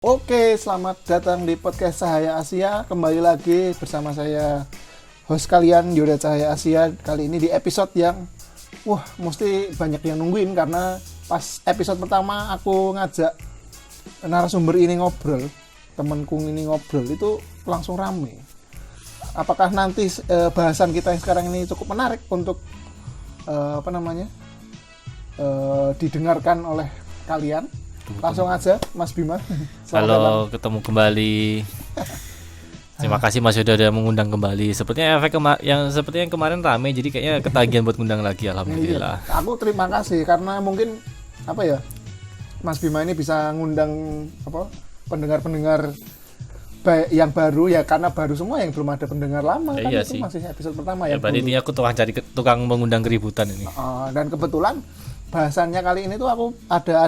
Oke, selamat datang di podcast Cahaya Asia. Kembali lagi bersama saya, host kalian Yoda Cahaya Asia. Kali ini di episode yang mesti banyak yang nungguin, karena pas episode pertama aku ngajak narasumber ini ngobrol, temenku ini ngobrol, itu langsung rame. Apakah nanti bahasan kita yang sekarang ini cukup menarik untuk didengarkan oleh kalian? Langsung aja Mas Bima. Halo, ketemu kembali. Terima kasih Mas Yoda udah mengundang kembali. Sepertinya yang kemarin rame, jadi kayaknya ketagihan buat ngundang lagi. Alhamdulillah. Iya, aku terima kasih karena mungkin Mas Bima ini bisa ngundang pendengar-pendengar baik yang baru ya, karena baru semua yang belum ada pendengar lama kan. Iya itu sih. Masih episode pertama ya. Berarti ini aku tukang mengundang keributan ini. Dan kebetulan bahasannya kali ini tuh aku ada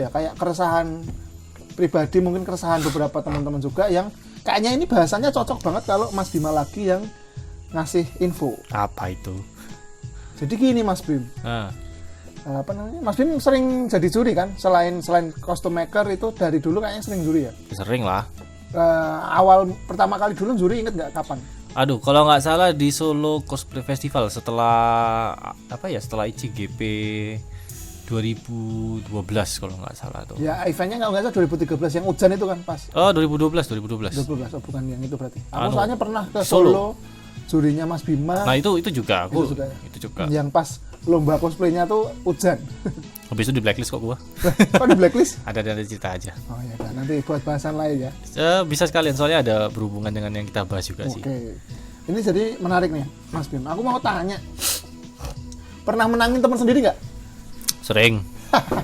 kayak keresahan pribadi, mungkin keresahan beberapa teman-teman juga, yang kayaknya ini bahasannya cocok banget kalau Mas Bima lagi yang ngasih info. Apa itu? Jadi gini Mas Bim. Mas Bim sering jadi juri kan? Selain costume maker itu dari dulu kayaknya sering juri ya? Sering lah. Awal pertama kali dulu juri inget nggak kapan? Aduh, kalau nggak salah di Solo Cosplay Festival setelah ICGP 2012 kalau nggak salah tuh. Ya, eventnya nggak salah 2013 yang hujan itu kan pas. Oh, 2012. 2012, oh bukan yang itu berarti. Aku Anu, soalnya pernah ke Solo, jurinya Mas Bima. Nah itu juga aku. Itu juga. Yang pas lomba cosplaynya tuh hujan. Habis itu di blacklist kok gua. Kok di blacklist? ada cerita aja. Oh ya, nanti buat bahasan lain ya. Bisa sekalian, soalnya ada berhubungan dengan yang kita bahas juga sih. Oke. Ini jadi menarik nih, Mas Bim. Aku mau tanya, pernah menangin teman sendiri nggak? Sering.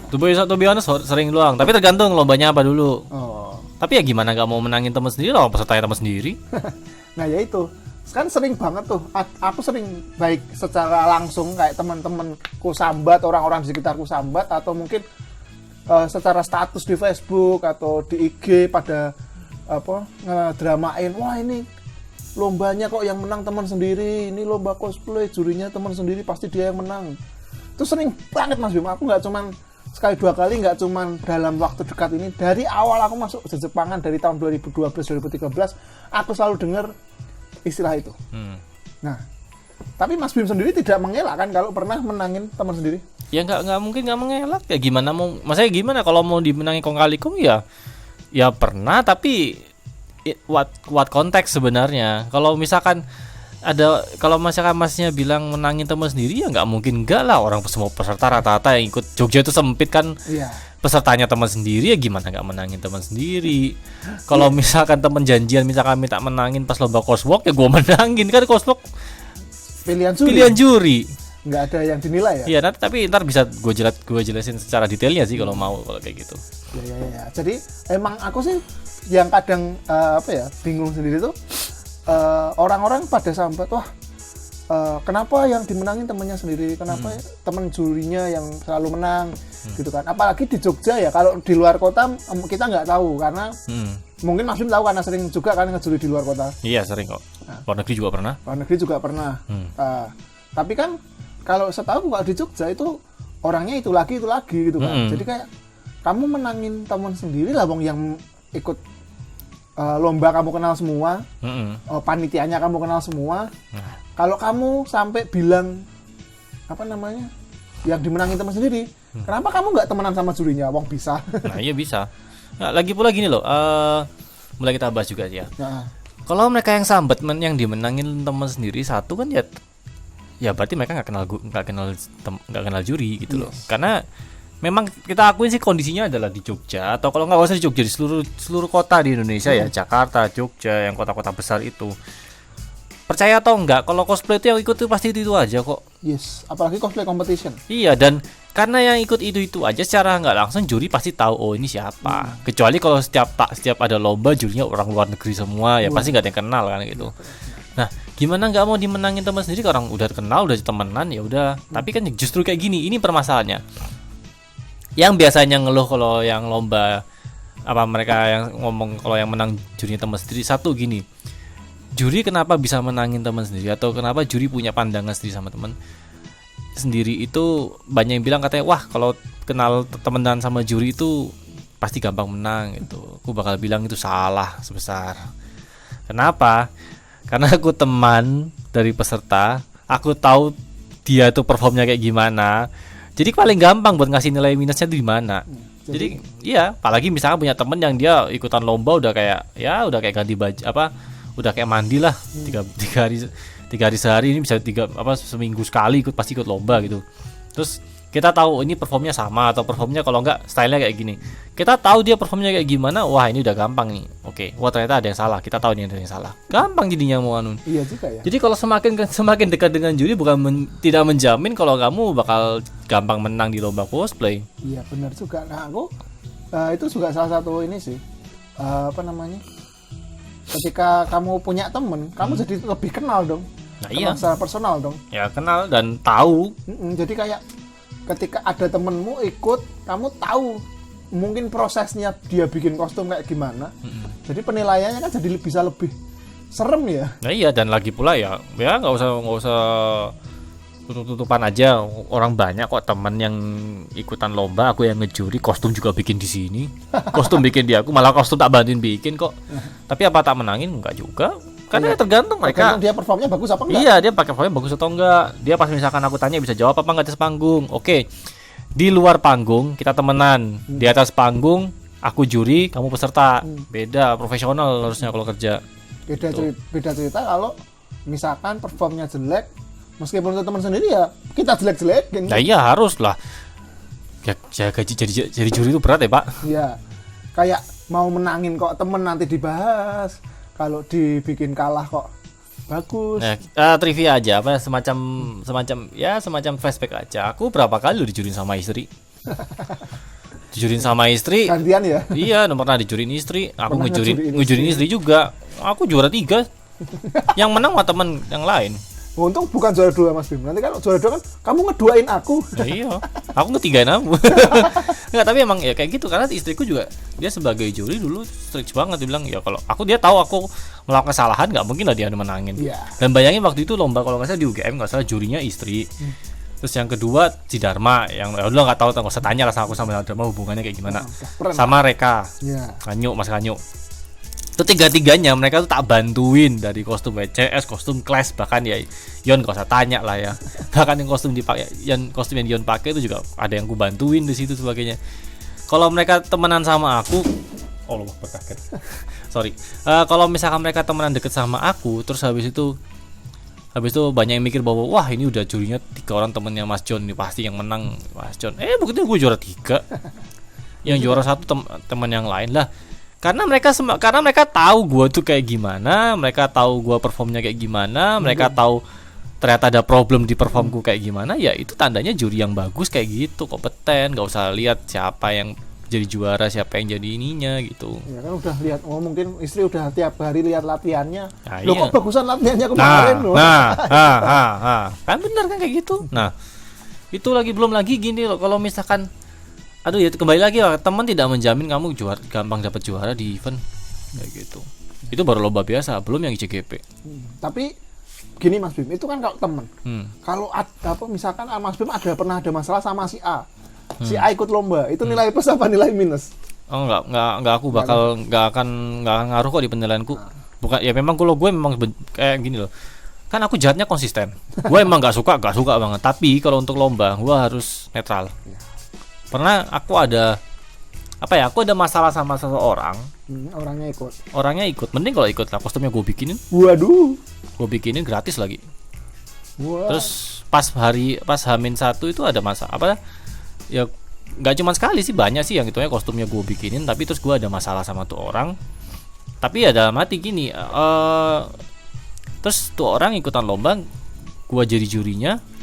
To be honest, sering doang. Tapi tergantung lombanya apa dulu. Oh. Tapi ya gimana nggak mau menangin teman sendiri loh, pesertanya teman sendiri. Nah ya itu. Kan sering banget tuh. Aku sering baik secara langsung kayak teman-temanku sambat, orang-orang di sekitarku sambat, atau mungkin secara status di Facebook atau di IG pada ngedramain, wah ini lombanya kok yang menang teman sendiri, ini lomba cosplay jurinya teman sendiri, pasti dia yang menang. Itu sering banget Mas Bima. Aku nggak cuman sekali dua kali, nggak cuman dalam waktu dekat ini. Dari awal aku masuk Jepangan dari tahun 2012-2013, aku selalu dengar istilah itu. Nah, tapi Mas Bim sendiri tidak mengelak kan kalau pernah menangin teman sendiri? Ya nggak mungkin nggak mengelak. Ya gimana maksudnya gimana kalau mau dimenangi kong kali kong ya pernah, tapi what konteks sebenarnya. Kalau misalkan masnya bilang menangin teman sendiri, ya nggak mungkin enggak lah. Orang semua peserta rata-rata yang ikut Jogja itu sempit kan. Iya. Pesertanya teman sendiri, ya gimana nggak menangin teman sendiri. Kalau misalkan teman janjian misalkan minta menangin pas lomba coswalk, ya gue menangin kan. Coswalk pilihan juri. Nggak ada yang dinilai ya? Iya, tapi ntar bisa gue jelasin secara detailnya sih kalau mau, kalau kayak gitu. Ya. Jadi emang aku sih yang kadang bingung sendiri tuh, orang-orang pada sambat, wah kenapa yang dimenangin temennya sendiri, kenapa temen jurinya yang selalu menang, gitu kan. Apalagi di Jogja ya, kalau di luar kota kita nggak tahu, karena mungkin Mas Bim tahu karena sering juga kan ngejuri di luar kota. Iya, sering kok. Luar negeri juga pernah. Tapi kan kalau setahu kalau di Jogja itu orangnya itu lagi gitu kan. Jadi kayak kamu menangin teman sendiri lah, wong yang ikut lomba kamu kenal semua, panitianya kamu kenal semua. Kalau kamu sampai bilang yang dimenangin teman sendiri, kenapa kamu nggak temenan sama jurinya? Wong bisa. Nah iya bisa. Nah, lagi pula gini loh, mulai kita bahas juga ya. Nah. Kalau mereka yang sambat yang dimenangin teman sendiri satu kan, ya berarti mereka nggak kenal juri gitu loh. Karena memang kita akuin sih kondisinya adalah di Jogja, atau kalau nggak usah di Jogja, di seluruh kota di Indonesia ya, Jakarta, Jogja, yang kota-kota besar itu. Percaya atau enggak, kalau cosplay itu yang ikut itu pasti itu aja kok. Yes, apalagi cosplay competition. Iya, dan karena yang ikut itu aja, secara nggak langsung juri pasti tahu, oh ini siapa. Kecuali kalau setiap ada lomba jurinya orang luar negeri semua, ya pasti nggak ada yang kenal kan gitu. Nah, gimana nggak mau dimenangin teman sendiri, orang udah kenal, udah temenan, ya udah. Tapi kan justru kayak gini, ini permasalahannya. Yang biasanya ngeluh kalau yang lomba, mereka yang ngomong kalau yang menang jurinya teman sendiri, satu gini, juri kenapa bisa menangin teman sendiri, atau kenapa juri punya pandangan sendiri sama teman sendiri, itu banyak yang bilang katanya, wah kalau kenal temenan sama juri itu pasti gampang menang gitu. Aku bakal bilang itu salah sebesar. Kenapa? Karena aku teman dari peserta, aku tahu dia tuh performnya kayak gimana. Jadi paling gampang buat ngasih nilai minusnya di mana. Jadi iya, apalagi misalnya punya temen yang dia ikutan lomba udah kayak ganti baju udah kayak mandi lah, tiga hari sehari ini bisa seminggu sekali pasti ikut lomba gitu. Terus kita tahu ini performnya sama atau performnya kalau enggak stylenya kayak gini. Kita tahu dia performnya kayak gimana, wah ini udah gampang nih. Oke, wah ternyata ada yang salah. Kita tahu ini ada yang salah. Gampang jadinya mau anu. Iya juga ya. Jadi kalau semakin dekat dengan juri tidak menjamin kalau kamu bakal gampang menang di lomba cosplay. Iya benar juga. Nah aku itu juga salah satu ini sih ketika kamu punya temen, kamu jadi lebih kenal dong. Nah iya. Secara personal dong. Ya kenal dan tahu. Jadi kayak ketika ada temenmu ikut, kamu tahu mungkin prosesnya dia bikin kostum kayak gimana. Jadi penilaiannya kan jadi bisa lebih serem ya. Nah iya, dan lagi pula ya nggak usah tutup-tutupan aja. Orang banyak kok teman yang ikutan lomba, aku yang ngejuri, kostum juga bikin di sini. Kostum bikin di aku, malah kostum tak bantuin bikin kok. Tapi apa tak menangin? Enggak juga. Karena ya tergantung mereka. Dia performnya bagus apa enggak? Iya, dia pakai performnya bagus atau enggak. Dia pas misalkan aku tanya bisa jawab apa enggak di atas panggung. Oke. Di luar panggung kita temenan. Di atas panggung aku juri, kamu peserta. Beda, profesional harusnya kalau kerja. Beda cerita kalau misalkan performnya jelek, meskipun itu teman sendiri ya kita jelek-jelekin. Nah iya harus lah. Ya jadi juri itu berat ya Pak. Iya. Kayak mau menangin kok temen nanti dibahas. Kalau dibikin kalah kok bagus. Nah, trivia aja semacam flashback aja. Aku berapa kali lo dijurin sama istri. Dijurin sama istri. Gantian ya? Iya, pernah dijurin istri. Aku ngejurin istri juga. Aku juara 3. Yang menang mah teman yang lain. Untung bukan juara 2 Mas Bim. Nanti kalau juara 2 kan kamu ngeduain aku. Nah, iya. Aku ngetigain kamu. Enggak, tapi emang ya kayak gitu karena istriku juga dia sebagai juri dulu strict banget, dia bilang ya kalau dia tahu aku melakukan kesalahan nggak mungkin lah dia menangin. Yeah. Dan bayangin waktu itu lomba kalau nggak salah di UGM nggak salah jurinya istri. Terus yang kedua si Dharma yang udah nggak tahu nggak usah tanya lah sama aku sama Dharma hubungannya kayak gimana. Sama Reka. Yeah. Mas Kanyu. Itu tiga-tiganya mereka tuh tak bantuin dari kostum WCS, kostum class, bahkan ya Yon gak usah tanya lah ya. Bahkan yang kostum yang Yon pakai itu juga ada yang ku bantuin di situ sebagainya. Kalau mereka temenan sama aku, Allah berkaget. Sorry. Kalau misalkan mereka temenan deket sama aku, terus habis itu banyak yang mikir bahwa wah ini udah jurinya 3 orang temennya Mas John, ini pasti yang menang Mas John. Buktinya gue juara 3. Yang juara 1 teman yang lain lah. Karena mereka tahu gue tuh kayak gimana, mereka tahu gue performnya kayak gimana, mereka tahu ternyata ada problem di performku kayak gimana, ya itu tandanya juri yang bagus kayak gitu, kompeten, nggak usah lihat siapa yang jadi juara, siapa yang jadi ininya gitu. Ya kan udah lihat, mungkin istri udah tiap hari lihat latihannya. Nah, loh iya. Kok bagusan latihannya kemarin loh. Kan benar kan kayak gitu. Nah, itu belum lagi gini loh, kalau misalkan aduh ya kembali lagi lah, teman tidak menjamin kamu gampang dapat juara di event kayak gitu. Itu baru lomba biasa, belum yang ICGP. Tapi gini Mas Bim, itu kan kalau teman. Kalau misalkan Mas Bim pernah ada masalah sama si A. Si A ikut lomba, itu nilai plus apa nilai minus? Oh enggak, aku bakal enggak akan ngaruh kok di penilaianku. Bukan ya, memang kalau gue memang kayak gini loh. Kan aku jahatnya konsisten. Gue emang enggak suka banget, tapi kalau untuk lomba gue harus netral. Pernah aku ada masalah sama seseorang. Orangnya ikut. Mending kalau ikut lah, kostumnya gue bikinin. Waduh. Gue bikinin gratis lagi. Wow. Terus pas H-1 itu ada masalah ya nggak cuma sekali sih, banyak sih yang itunya kostumnya gue bikinin, tapi terus gue ada masalah sama tuh orang. Tapi ya dalam hati gini, terus tuh orang ikutan lomba, gue jadi jurinya.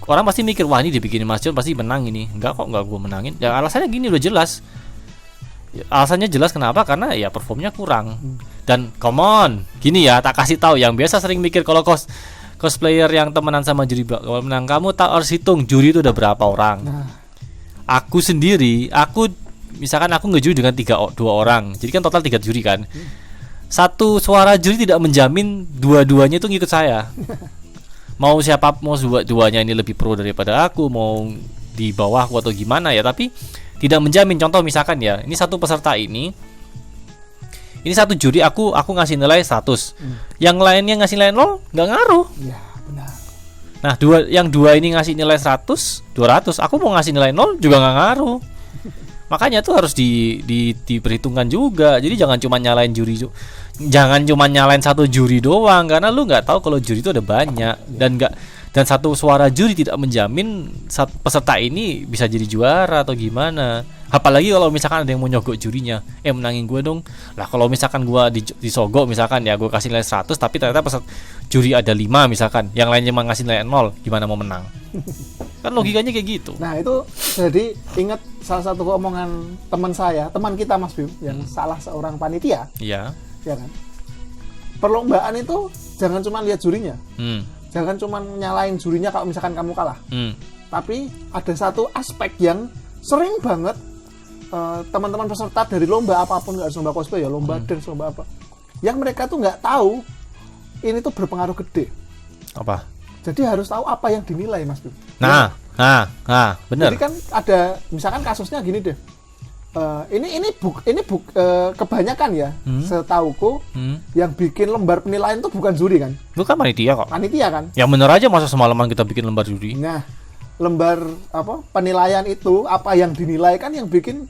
Orang pasti mikir, wah ini dibikinin Mas John pasti menang ini. Enggak gue menangin. Ya alasannya gini udah jelas. Alasannya jelas kenapa? Karena ya performnya kurang. Dan come on, gini ya, tak kasih tahu yang biasa sering mikir kalau cosplayer yang temenan sama juri kalau menang, kamu tak harus hitung juri itu udah berapa orang. Aku sendiri, misalkan aku ngejuri dengan 2 orang. Jadi kan total 3 juri kan. Satu suara juri tidak menjamin dua-duanya itu ngikut saya. Mau duanya ini lebih pro daripada aku, mau di bawahku atau gimana ya, tapi tidak menjamin. Contoh misalkan ya, ini satu peserta ini satu juri aku ngasih nilai 100. Yang lainnya ngasih nilai 0, nggak ngaruh. Ya, benar. Nah, yang dua ini ngasih nilai 100, 200, aku mau ngasih nilai 0 juga nggak ngaruh. Makanya tuh harus diperhitungkan juga. Jadi jangan cuma nyalain jangan cuma nyalain satu juri doang, karena lu nggak tahu kalau juri itu ada banyak dan satu suara juri tidak menjamin peserta ini bisa jadi juara atau gimana. Apalagi kalau misalkan ada yang mau nyogok jurinya, menangin gue dong. Lah kalau misalkan gue disogok misalkan ya, gue kasih nilai 100 tapi ternyata juri ada 5 misalkan, yang lainnya cuma ngasih nilai 0, gimana mau menang? Kan logikanya kayak gitu. Nah itu jadi ingat salah satu omongan teman kita Mas Bim, yang salah seorang panitia. Iya. Ya kan? Perlombaan itu jangan cuma lihat jurinya. Jangan cuma nyalain jurinya kalau misalkan kamu kalah. Tapi ada satu aspek yang sering banget teman-teman peserta dari lomba apapun, nggak harus lomba cosplay ya, lomba dance, lomba apa, yang mereka tuh nggak tahu ini tuh berpengaruh gede. Apa? Jadi harus tahu apa yang dinilai, Mas Bim. Nah, benar. Jadi kan ada misalkan kasusnya gini deh. Ini kebanyakan ya, setauku yang bikin lembar penilaian itu bukan juri kan? Bukan panitia kok. Panitia kan? Yang bener aja, masa semalaman kita bikin lembar juri. Nah, lembar penilaian itu apa yang dinilai kan yang bikin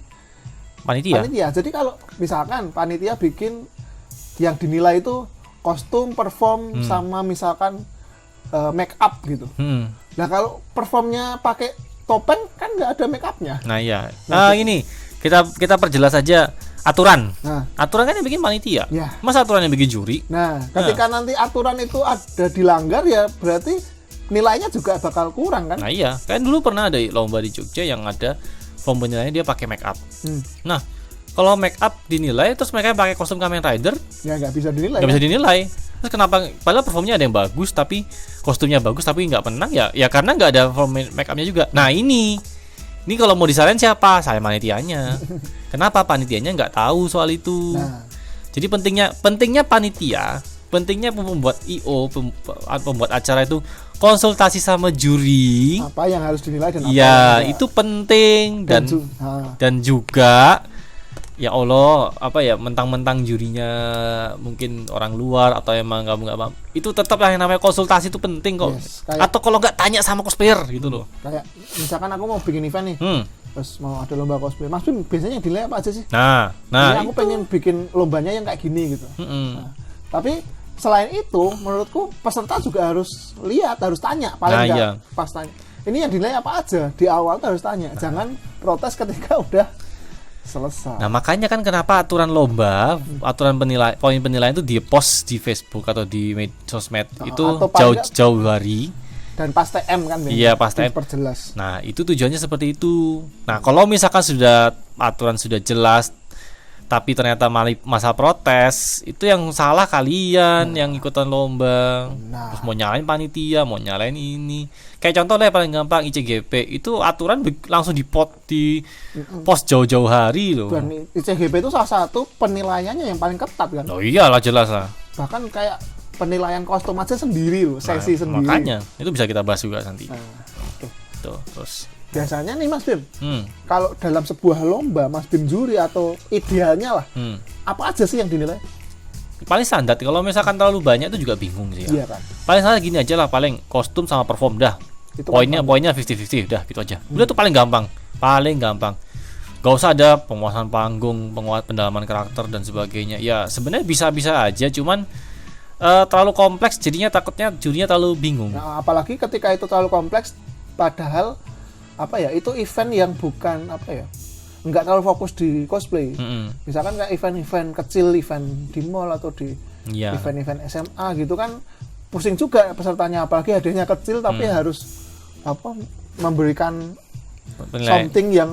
panitia. Jadi kalau misalkan panitia bikin yang dinilai itu kostum, perform, sama misalkan make up gitu. Nah kalau performnya pakai topeng kan nggak ada make upnya. Nah iya. Nah ini kita perjelas aja aturan. Aturan kan yang bikin panitia. Ya. Masa aturan yang bikin juri? Nah ketika nanti aturan itu ada dilanggar ya berarti nilainya juga bakal kurang kan? Nah iya. Kan dulu pernah ada lomba di Jogja yang ada form penilaiannya dia pakai make up. Nah kalau make up dinilai terus mereka pakai kostum Kamen Rider, ya nggak bisa dinilai. Nggak bisa dinilai. Terus kenapa? Padahal performnya ada yang bagus tapi kostumnya bagus tapi nggak menang ya? Ya karena nggak ada form make upnya juga. Nah ini kalau mau disalahin siapa? Saya panitianya. Kenapa panitianya nggak tahu soal itu? Nah. Jadi pentingnya panitia, pentingnya pembuat IO, pembuat acara itu konsultasi sama juri. Apa yang harus dinilai dan apa ya yang itu penting dan juga ya Allah, apa ya, mentang-mentang jurinya mungkin orang luar atau emang nggak itu tetap yang namanya konsultasi itu penting kok. Yes, atau kalau nggak tanya sama cosplayer gitu loh. Kayak misalkan aku mau bikin event nih, terus mau ada lomba cosplay, Mas Bim biasanya yang dinilai apa aja sih? Nah ini aku pengen bikin lombanya yang kayak gini gitu. Nah, tapi selain itu menurutku peserta juga harus lihat, harus tanya paling nggak pas tanya. Ini yang dinilai apa aja di awal tuh harus tanya, jangan protes ketika udah selesai. Nah makanya kan kenapa aturan lomba, aturan poin penilaian itu di post di Facebook atau di sosmed itu jauh hari. Dan pas TM kan? Iya pas TM. Perjelas. Nah itu tujuannya seperti itu. Nah kalau misalkan aturan sudah jelas, tapi ternyata masa protes, itu yang salah kalian yang ikutan lomba. Terus mau nyalain panitia, mau nyalain ini. Kayak contoh deh paling gampang ICGP itu aturan langsung di post jauh-jauh hari loh. Dan ICGP itu salah satu penilaiannya yang paling ketat kan? Oh iyalah jelas lah. Bahkan kayak penilaian kostum aja sendiri loh, sesi sendiri. Makanya itu bisa kita bahas juga nanti. Tuh, terus biasanya nih Mas Bim, kalau dalam sebuah lomba Mas Bim juri atau idealnya lah, apa aja sih yang dinilai? Paling standar, kalau misalkan terlalu banyak itu juga bingung sih ya. Iya kan. Paling standar gini aja lah, paling kostum sama perform dah. Itu poinnya 50-50 dah gitu aja. Udah tuh paling gampang. Gak usah ada penguasaan panggung, pendalaman karakter dan sebagainya. Ya sebenarnya bisa-bisa aja, cuman terlalu kompleks jadinya takutnya jurinya terlalu bingung. Nah, apalagi ketika itu terlalu kompleks, padahal itu event yang bukan nggak terlalu fokus di cosplay. Misalkan kayak event-event kecil, event di mall atau di event-event SMA gitu kan pusing juga pesertanya, apalagi hadiahnya kecil tapi harus memberikan something yang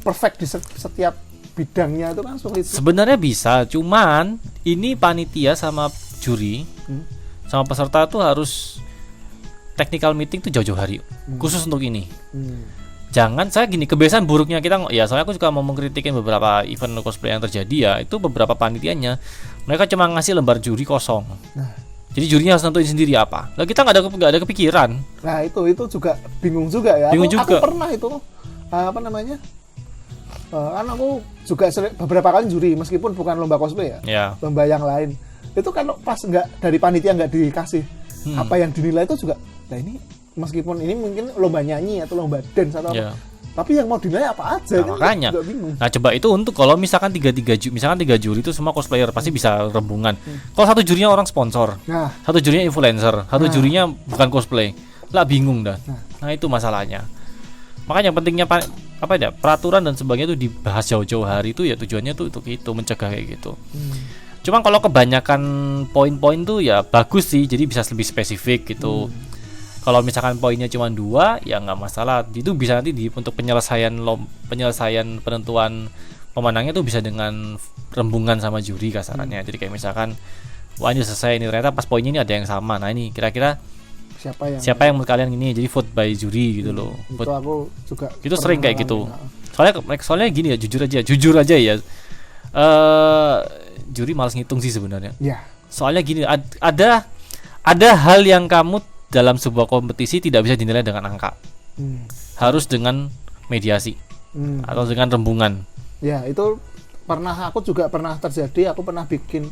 perfect di setiap bidangnya, itu kan sulit. Sebenarnya bisa, cuman ini panitia sama juri sama peserta tuh harus technical meeting tuh jauh-jauh hari khusus untuk ini. Jangan, saya gini, kebiasaan buruknya kita ya, soalnya aku juga mau mengkritikin beberapa event cosplay yang terjadi ya, itu beberapa panitianya mereka cuma ngasih lembar juri kosong. Jadi jurinya harus nentuin sendiri apa. Lah kita nggak ada kepikiran. Nah itu juga bingung juga ya. Aku pernah itu Kan aku juga beberapa kali juri meskipun bukan lomba cosplay ya. Ya. Lomba yang lain. Itu kan pas nggak dari panitia nggak dikasih apa yang dinilai itu juga. Nah ini meskipun ini mungkin lomba nyanyi atau lomba dance atau Ya. tapi yang mau dinilai apa aja Nah, makanya. juga bingung. Nah, coba itu untuk kalau misalkan tiga juri itu semua cosplayer pasti bisa rembungan. Kalau satu jurinya orang sponsor, Nah, satu jurinya influencer, satu jurinya bukan cosplay, lah bingung dah. Nah, itu masalahnya. Makanya pentingnya apa ya, peraturan dan sebagainya itu dibahas jauh-jauh hari itu ya tujuannya tuh untuk itu, mencegah kayak gitu. Cuma kalau kebanyakan poin-poin tuh ya bagus sih, jadi bisa lebih spesifik gitu. Kalau misalkan poinnya cuma 2 ya nggak masalah, itu bisa nanti untuk penyelesaian penentuan pemenangnya tuh bisa dengan rembungan sama juri kasarannya. Jadi kayak misalkan wah ini selesai, ini ternyata pas poinnya ini ada yang sama, nah ini kira-kira siapa yang menurut kalian ini, jadi vote by juri gitu loh. itu aku juga Itu sering kayak gitu. ngalamin. Soalnya gini ya, jujur aja ya. Juri malas ngitung sih sebenarnya. Ya. Soalnya gini, ada hal yang kamu dalam sebuah kompetisi tidak bisa dinilai dengan angka. Harus dengan mediasi atau dengan rembungan. Ya, itu aku juga pernah terjadi, aku pernah bikin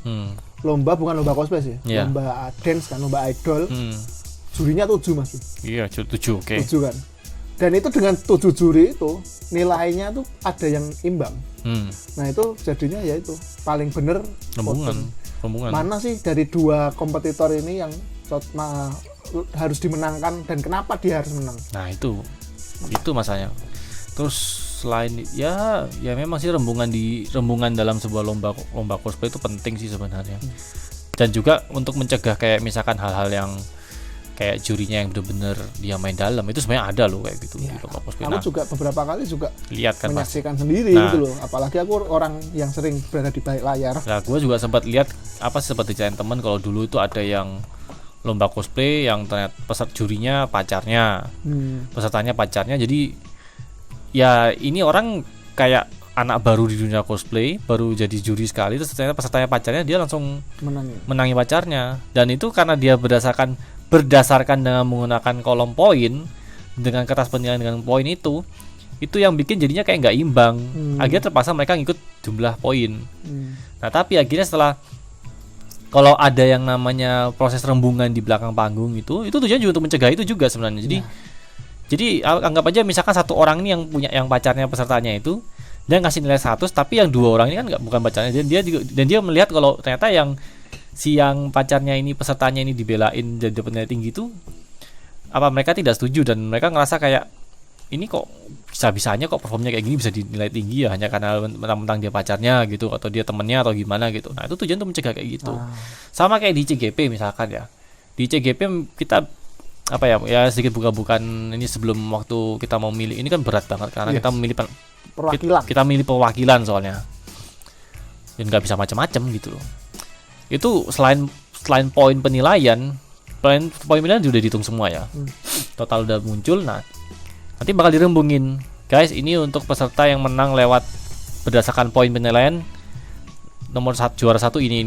lomba, bukan lomba cosplay sih. Yeah. Lomba dance kan, lomba idol. Jurinya 7 Mas. Iya, 7, oke. 7 kan. Dan itu dengan 7 juri itu nilainya tuh ada yang imbang. Nah, itu jadinya ya itu paling bener Rembungan. mana sih dari 2 kompetitor ini yang harus dimenangkan dan kenapa dia harus menang. Nah, itu masalahnya. Terus selain ya memang sih rembungan dalam sebuah lomba cosplay itu penting sih sebenarnya. Dan juga untuk mencegah kayak misalkan hal-hal yang kayak jurinya yang benar-benar dia main dalam, itu sebenarnya ada loh kayak gitu di lomba cosplay. Aku juga beberapa kali juga lihat kan menyaksikan sendiri gitu loh. Apalagi aku orang yang sering berada di balik layar. Nah, gue juga sempat lihat sempat diceritain teman kalau dulu itu ada yang lomba cosplay yang ternyata jurinya pacarnya, pesertanya pacarnya. Jadi ya ini orang kayak anak baru di dunia cosplay, baru jadi juri sekali, terus ternyata pesertanya pacarnya, dia langsung menangi pacarnya. Dan itu karena dia berdasarkan dengan menggunakan kolom poin, dengan kertas penilaian dengan poin itu yang bikin jadinya kayak nggak imbang. Akhirnya terpaksa mereka ngikut jumlah poin. Nah, tapi akhirnya setelah kalau ada yang namanya proses rembungan di belakang panggung itu tujuannya juga untuk mencegah itu juga sebenarnya. Jadi anggap aja misalkan satu orang ini yang pacarnya pesertanya itu dia ngasih nilai 100, tapi yang 2 orang ini kan bukan pacarnya, dan dia melihat kalau ternyata yang pacarnya ini, pesertanya ini dibelain dan dapat nilai tinggi itu, mereka tidak setuju dan mereka ngerasa kayak ini kok bisa-bisanya kok performnya kayak gini bisa dinilai tinggi ya hanya karena mentang-mentang dia pacarnya gitu, atau dia temennya atau gimana gitu. Nah, itu tujuan untuk mencegah kayak gitu. Sama kayak di CGP misalkan ya. Di CGP kita sedikit bukan ini, sebelum waktu kita mau milih ini kan berat banget karena kita memilih perwakilan. Kita milih perwakilan soalnya. Dan nggak bisa macam-macam gitu loh. Itu selain poin penilaian sudah dihitung semua ya. Total udah muncul. Nah, nanti bakal dirembungin. Guys, ini untuk peserta yang menang lewat berdasarkan poin penilaian juara 1 ini.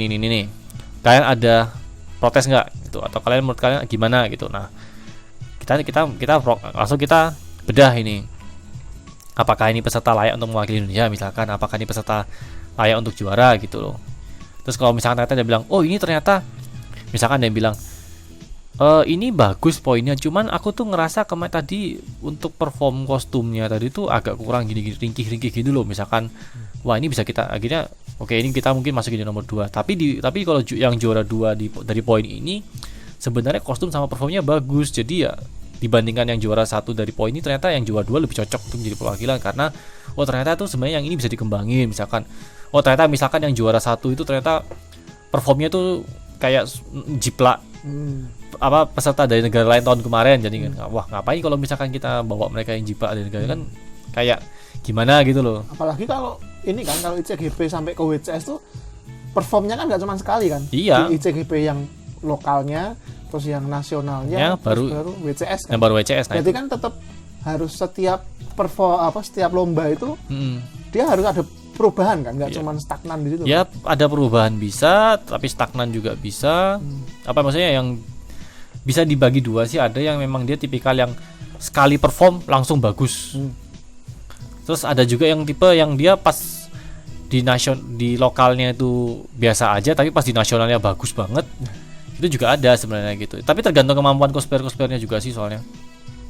Kalian ada protes nggak gitu, atau kalian menurut kalian gimana gitu. Nah, kita langsung kita bedah ini. Apakah ini peserta layak untuk mewakili Indonesia misalkan, apakah ini peserta layak untuk juara gitu loh. Terus kalau misalkan ternyata dia bilang, "Oh, ini ternyata," misalkan dia bilang, "Ini bagus poinnya, cuman aku tuh ngerasa kemarin tadi untuk perform kostumnya tadi tuh agak kurang gini-gini, ringkih-ringkih gitu loh." Misalkan, wah ini bisa kita akhirnya oke, ini kita mungkin masukin di nomor 2. Tapi kalau yang juara 2 dari poin ini sebenarnya kostum sama performnya bagus. Jadi ya dibandingkan yang juara 1 dari poin ini, ternyata yang juara 2 lebih cocok untuk menjadi perwakilan karena ternyata tuh sebenarnya yang ini bisa dikembangin. Misalkan ternyata yang juara 1 itu ternyata performnya tuh kayak jiplak peserta dari negara lain tahun kemarin. Jadi kan wah, ngapain kalau misalkan kita bawa mereka yang jiplak dari negara kan kayak gimana gitu loh. Apalagi kalau ini kan, kalau ICGP sampai ke WCS tuh performnya kan nggak cuma sekali kan. Iya. Di ICGP yang lokalnya, terus yang nasionalnya, baru WCS kan. Yang baru WCS. Nah, berarti kan tetap harus setiap setiap lomba itu dia harus ada perubahan kan, nggak cuma stagnan di situ. Ya, ada perubahan bisa, tapi stagnan juga bisa. Maksudnya yang bisa dibagi 2 sih, ada yang memang dia tipikal yang sekali perform langsung bagus. Terus ada juga yang tipe yang dia pas di lokalnya itu biasa aja, tapi pas di nasionalnya bagus banget. Itu juga ada sebenarnya gitu. Tapi tergantung kemampuan cosplayernya juga sih soalnya.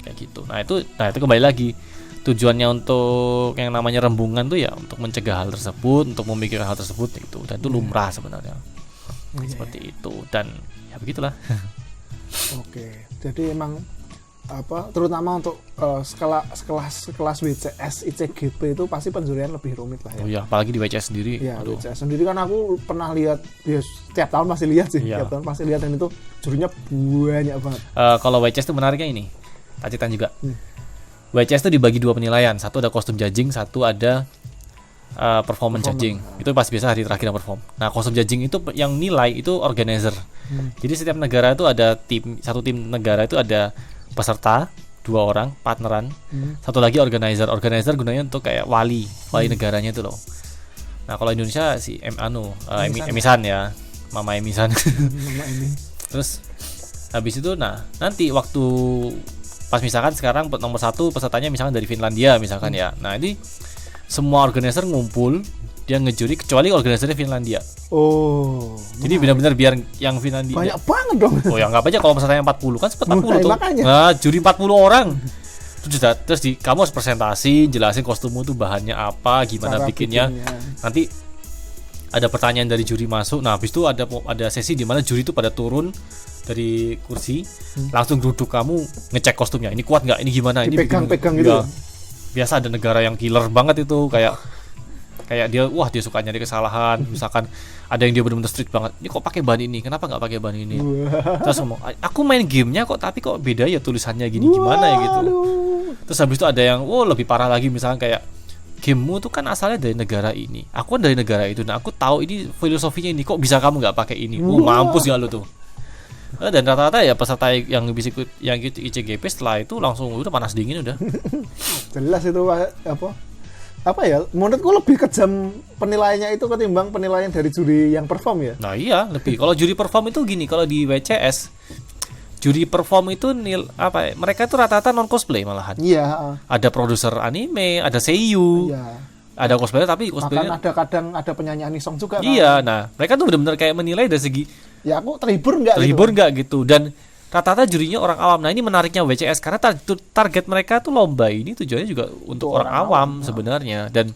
Kayak gitu. Nah itu kembali lagi. Tujuannya untuk yang namanya rembungan tuh ya untuk mencegah hal tersebut, untuk memikirkan hal tersebut gitu. Dan itu lumrah sebenarnya. Seperti itu, dan ya begitulah. Oke. Jadi emang terutama untuk sekelas WCS ICGP itu pasti penjurian lebih rumit lah ya. Oh iya, apalagi di WCS sendiri. Ya, WCS sendiri kan aku pernah lihat, ya setiap tahun pasti lihat sih. Iya. Setiap tahun pasti lihat, dan itu jurinya banyak banget. Kalau WCS itu menariknya ini, tacitan juga. WCS itu dibagi 2 penilaian, satu ada kostum judging, satu ada performance judging. Itu pas biasa hari terakhir yang perform. Nah, kostum judging itu yang nilai itu organizer. Jadi setiap negara itu ada satu tim negara itu ada peserta 2 orang partneran, satu lagi organizer gunanya untuk kayak wali negaranya itu loh. Nah kalau Indonesia si Emisan ya, Mama Emisan. Mama ini. Terus habis itu nanti waktu pas misalkan sekarang nomor 1 pesertanya misalkan dari Finlandia misalkan ya, nah ini semua organizer ngumpul dia ngejuri kecuali organizernya Finlandia. Oh. Jadi benar-benar biar yang Finlandia banyak banget dong. Oh ya anggap aja kalau pesertanya 40 kan sempat 40 tuh. Makanya. Nah, juri 40 orang. Terus kamu harus presentasi, jelasin kostummu tuh bahannya apa, gimana bikinnya. Nanti ada pertanyaan dari juri masuk. Nah, habis itu ada sesi di mana juri itu pada turun dari kursi, langsung duduk kamu ngecek kostumnya. Ini kuat nggak? Ini gimana? Ini pegang gitu. Ya. Biasa ada negara yang killer banget itu kayak dia suka nyari kesalahan. Misalkan ada yang dia benar-benar strict banget, ini kok pakai bahan ini, kenapa nggak pakai bahan ini. Terus ngomong, aku main gamenya kok tapi kok beda ya tulisannya gini, gimana ya gitu. Terus habis itu ada yang lebih parah lagi, misalkan kayak gamemu tuh kan asalnya dari negara ini, aku kan dari negara itu, nah aku tahu ini filosofinya ini, kok bisa kamu nggak pakai ini. Mampus gak lu tuh. Dan rata-rata ya peserta yang bisa ikut ICGP setelah itu langsung udah panas dingin udah. Jelas itu apa ya, menurutku lebih kejam penilaiannya itu ketimbang penilaian dari juri yang perform ya. Nah iya lebih. Kalau juri perform itu gini, kalau di WCS juri perform itu mereka itu rata-rata non cosplay malahan. Iya. Ada produser anime, ada seiyu, ada cosplayer tapi cosplaynya. Bahkan kadang ada penyanyi anisong juga. Iya, nah mereka tuh benar-benar kayak menilai dari segi ya aku terhibur nggak gitu. Dan rata-rata jurinya orang awam. Nah ini menariknya WCS karena target mereka tuh lomba ini tujuannya juga untuk orang awam sebenarnya. Dan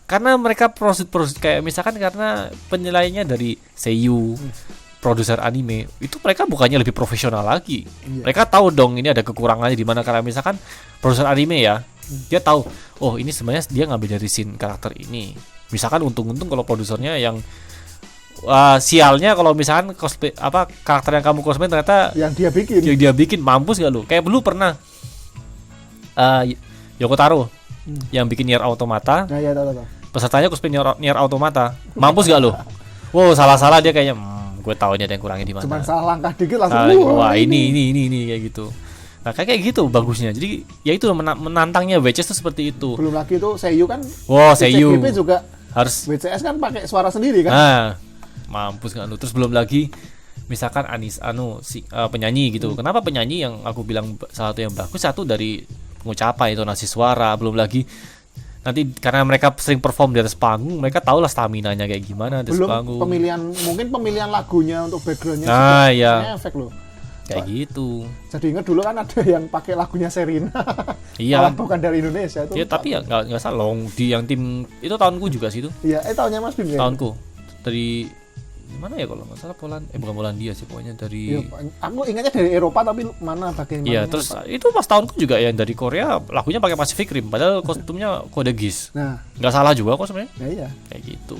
karena mereka proses kayak misalkan karena penilaiannya dari seiyu, produser anime, itu mereka bukannya lebih profesional lagi. Mereka tahu dong ini ada kekurangannya di mana, karena misalkan produser anime ya, dia tahu ini sebenarnya dia ngambil dari scene karakter ini. Misalkan untung-untung kalau produsernya yang sialnya kalau misalkan cosplay karakter yang kamu cosplay ternyata yang dia bikin mampus gak lu? Kayak dulu pernah Yoko Taro yang bikin Nier Automata. Nah, ya, tahu. Pesertanya cosplay Nier Automata. Mampus gak lu? Wow, salah dia kayaknya gue tahu ini ada yang kurangin di mana. Cuman salah langkah dikit langsung ini kayak gitu. Nah kayak gitu bagusnya. Jadi ya itu menantangnya WCS tuh seperti itu. Belum lagi tuh seiyu kan. Seiyu ICGP juga harus WCS kan pakai suara sendiri kan. Mampus nggak lu. Terus belum lagi misalkan penyanyi gitu. Kenapa penyanyi yang aku bilang salah satu yang bagus, satu dari pengucapan, intonasi suara, belum lagi nanti karena mereka sering perform di atas panggung, mereka tahu lah staminanya kayak gimana di atas panggung. Mungkin pemilihan lagunya untuk backgroundnya ya efek loh. Kayak gitu. Jadi ingat dulu kan ada yang pakai lagunya Sherina. Iya. Bukan dari Indonesia itu. Ya tapi ya nggak salah di yang tim itu tahunku juga sih itu. Iya, tahunnya Mas Bim ya. Tahunku dari mana ya kalau nggak salah bukan Polandia sih, pokoknya dari. Ya, aku ingatnya dari Eropa tapi mana bagian. Iya, terus itu pas tahunku juga yang dari Korea lagunya pakai Pacific Rim, padahal kostumnya Code Geass. Nah, nggak salah juga kok sebenarnya. Ya, iya. Kayak gitu.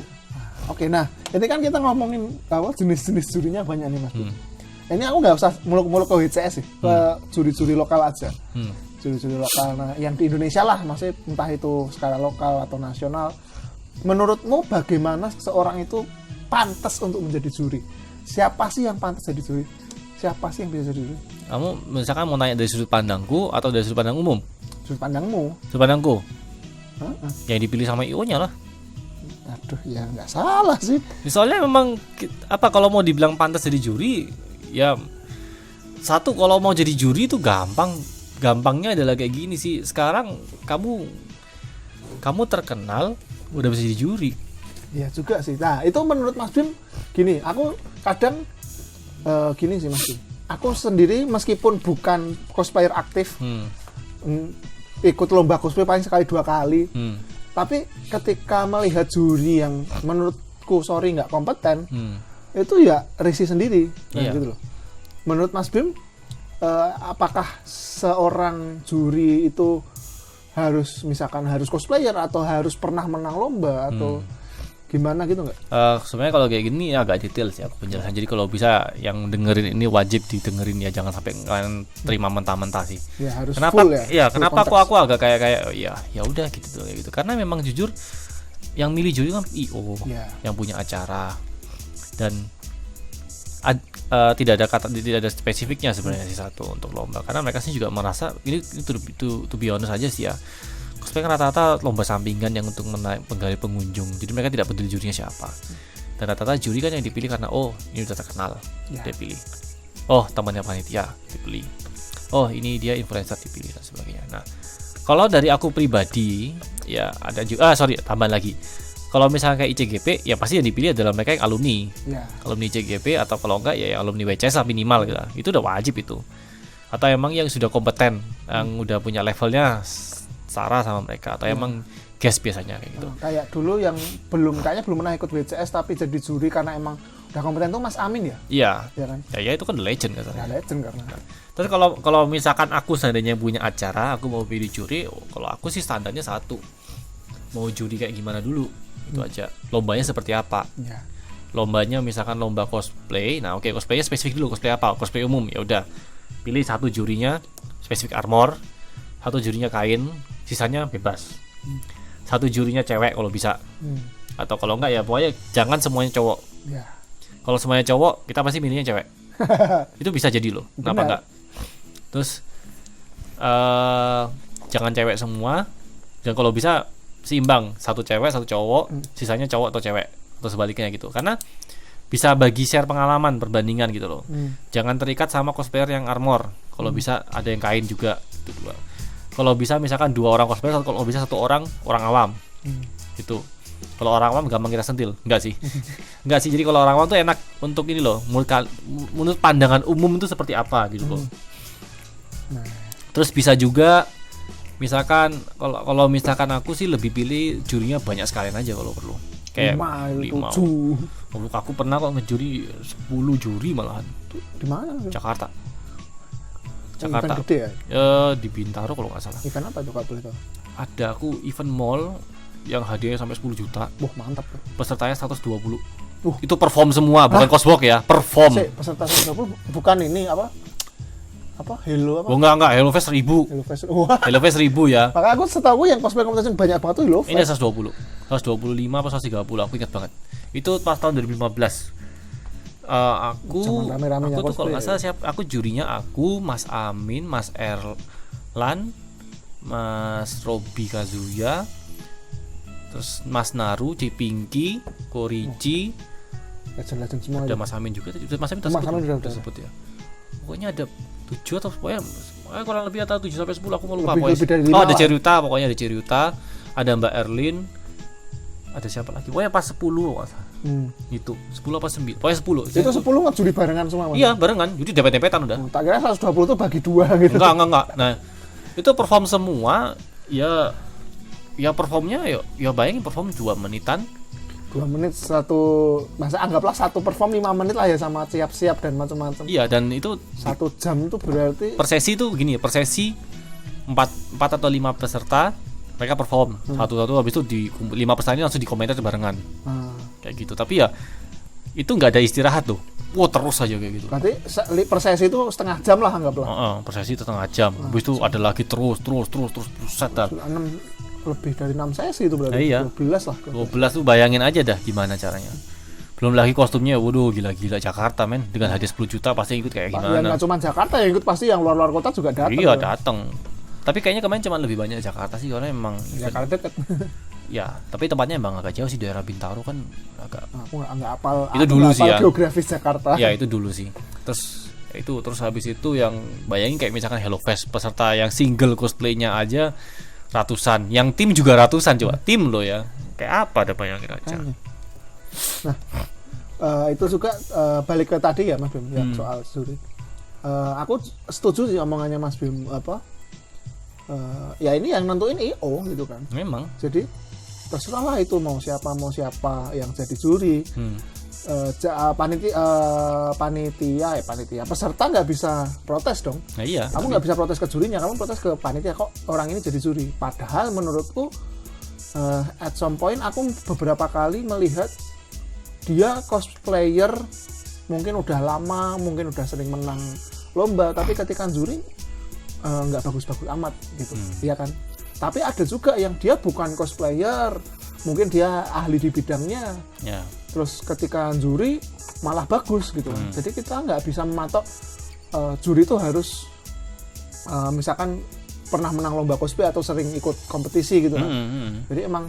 Oke, nah ini kan kita ngomongin jenis-jenis jurinya banyak nih Mas Bim. Ini aku nggak usah muluk-muluk ke WCS sih, ke juri-juri lokal aja. Juri-juri lokal, nah yang di Indonesia lah, maksudnya entah itu skala lokal atau nasional. Menurutmu bagaimana seorang itu pantas untuk menjadi juri? Siapa sih yang pantas jadi juri? Siapa sih yang bisa jadi juri? Kamu misalkan mau nanya dari sudut pandangku atau dari sudut pandang umum? Sudut pandangmu. Sudut pandangku. Yang dipilih sama IO-nya lah. Aduh, ya nggak salah sih. Soalnya memang kalau mau dibilang pantas jadi juri, ya satu kalau mau jadi juri itu gampangnya adalah kayak gini sih. Sekarang kamu kamu terkenal udah bisa jadi juri. Iya juga sih. Nah itu menurut Mas Bim gini, aku kadang gini sih Mas Bim. Aku sendiri meskipun bukan cosplayer aktif, ikut lomba cosplay paling sekali 2 kali. Tapi ketika melihat juri yang menurutku nggak kompeten, itu ya risih sendiri, gitu loh. Menurut Mas Bim, apakah seorang juri itu harus misalkan harus cosplayer atau harus pernah menang lomba atau gimana gitu nggak? Sebenarnya kalau kayak gini ya agak detail sih aku penjelasan. Jadi kalau bisa yang dengerin ini wajib didengerin ya, jangan sampai kalian terima mentah-mentah sih. Ya harus kenapa? Full ya. Ya full kenapa konteks. aku agak kayak ya udah gitu kayak gitu. Karena memang jujur yang milih juri kan IO yang punya acara dan tidak ada spesifiknya sebenarnya sih satu untuk lomba, karena mereka sih juga merasa ini to be honest aja sih ya, cosplay kan rata-rata lomba sampingan yang untuk menggali pengunjung, jadi mereka tidak peduli jurinya siapa, dan rata-rata juri kan yang dipilih karena ini udah terkenal dia pilih, temannya panitia dipilih, ini dia influencer dipilih dan sebagainya. Nah kalau dari aku pribadi ya ada juga tambahan lagi. Kalau misalnya kayak ICGP, ya pasti yang dipilih adalah mereka yang alumni, alumni ICGP, atau kalau enggak ya yang alumni WCS lah minimal gitu. Itu udah wajib itu. Atau emang yang sudah kompeten, yang udah punya levelnya setara sama mereka, atau emang guest biasanya kayak gitu. Kayak dulu yang belum pernah ikut WCS tapi jadi juri karena emang udah kompeten tuh Mas Amin ya? Iya. Ya kan? Ya itu kan the legend katanya. Ya legend karena. Terus kalau misalkan aku seandainya punya acara, aku mau pilih juri, kalau aku sih standarnya satu, mau juri kayak gimana dulu. Itu aja. Lombanya seperti apa? Lombanya misalkan lomba cosplay. Nah, cosplaynya spesifik dulu, cosplay apa? Cosplay umum. Ya udah. Pilih satu jurinya spesifik armor, satu jurinya kain, sisanya bebas. Satu jurinya cewek kalau bisa. Atau kalau enggak ya pokoknya jangan semuanya cowok. Kalau semuanya cowok, kita pasti milihnya cewek. Itu bisa jadi loh. Kenapa enggak? Terus jangan cewek semua. Dan kalau bisa seimbang, satu cewek satu cowok, sisanya cowok atau cewek atau sebaliknya gitu, karena bisa bagi share pengalaman perbandingan gitu loh. Jangan terikat sama cosplayer yang armor, kalau bisa ada yang kain juga itu dua. Kalau bisa misalkan 2 orang cosplayer, kalau bisa 1 orang awam itu. Kalau orang awam gampang kita sentil, enggak sih jadi kalau orang awam tuh enak untuk ini loh, menurut pandangan umum itu seperti apa gitu loh. Terus bisa juga misalkan kalau misalkan aku sih lebih pilih jurinya banyak sekalian aja kalau perlu. Kayak 5. Kalau aku pernah kok ngejuri 10 juri malahan. Di mana? Jakarta. Event gede ya? Di Bintaro kalau nggak salah. Event apa itu Kak boleh tahu? Ada aku event mall yang hadiahnya sampai 10 juta. Wah, mantap tuh. Pesertanya 120. Itu perform semua, bukan cosplay ya, perform. Peserta 120 bukan ini apa? Hello apa? Enggak, Hello Fest 1000. Hello Fest 1000 ya. Makanya aku setahu yang cosplay competition banyak banget tuh Hello Fest. Ini 120. 125 apa 130, aku ingat banget. Itu pas tahun 2015. Aku tuh kalau nggak salah aku jurinya Mas Amin, Mas Erlan, Mas Robi Kazuya, terus Mas Naru, Cipinki, Korici, legend semua. Ada Mas Amin juga. Mas Amin udah sebut ya. Pokoknya ada 7 atau pokoknya kurang lebih atau 7 sampai 10 aku mau lupa pokoknya. Ada Ceriuta, pokoknya ada Ceriuta, ada Mbak Erlin, ada siapa lagi? Pokoknya pas 10 itu 10 apa 9? Pokoknya 10. Itu 10 ngejuri barengan semua. Iya, barengan. Jadi dempet-dempetan udah. Tak kira 120 tuh bagi 2 gitu. Enggak. Nah, itu perform semua ya performnya ya bayangin perform 2 menitan. 2 menit masa anggaplah satu perform 5 menit lah ya, sama siap-siap dan macam-macam. Iya, dan itu 1 jam itu berarti per sesi itu begini, per sesi 4 atau 5 peserta mereka perform satu-satu, habis itu di 5 peserta ini langsung dikomentar barengan. Kayak gitu. Tapi ya itu nggak ada istirahat tuh. Terus aja kayak gitu. Berarti per sesi itu setengah jam lah anggaplah. Per sesi itu setengah jam. Habis itu ada lagi terus buset dah. Lebih dari 6 sesi itu berarti. Iya. 12 lah. 12 tuh bayangin aja dah gimana caranya. Belum lagi kostumnya, waduh gila-gila Jakarta men, dengan hadiah 10 juta pasti ikut kayak gimana. Nggak cuma Jakarta yang ikut, pasti yang luar-luar kota juga datang. Iya, datang. Tapi kayaknya kemarin cuma lebih banyak Jakarta sih, karena emang Jakarta dekat. Ya, tapi tempatnya emang agak jauh sih, daerah Bintaro kan agak. Aku nggak hafal. Itu dulu sih ya. Geografis Jakarta. Ya itu dulu sih. Terus habis itu yang bayangin kayak misalkan Hello Fest, peserta yang single cosplaynya aja ratusan, yang tim juga ratusan, coba tim lo ya, kayak apa ada bayangin aja. Nah, itu juga balik ke tadi ya Mas Bim, ya, soal juri. Aku setuju sih omongannya Mas Bim, ya ini yang nentuin IO gitu kan. Memang. Jadi terserah lah itu mau siapa yang jadi juri. Panitia peserta nggak bisa protes dong. Nah, iya. Kamu nggak bisa protes ke jurinya, kamu protes ke panitia, kok orang ini jadi juri. Padahal menurutku at some point aku beberapa kali melihat dia cosplayer mungkin udah lama, mungkin udah sering menang lomba, tapi ketika juri nggak bagus-bagus amat gitu, ya kan. Tapi ada juga yang dia bukan cosplayer, mungkin dia ahli di bidangnya, terus ketika juri malah bagus gitu. Jadi kita nggak bisa mematok juri itu harus misalkan pernah menang lomba cosplay atau sering ikut kompetisi gitu kan. Jadi emang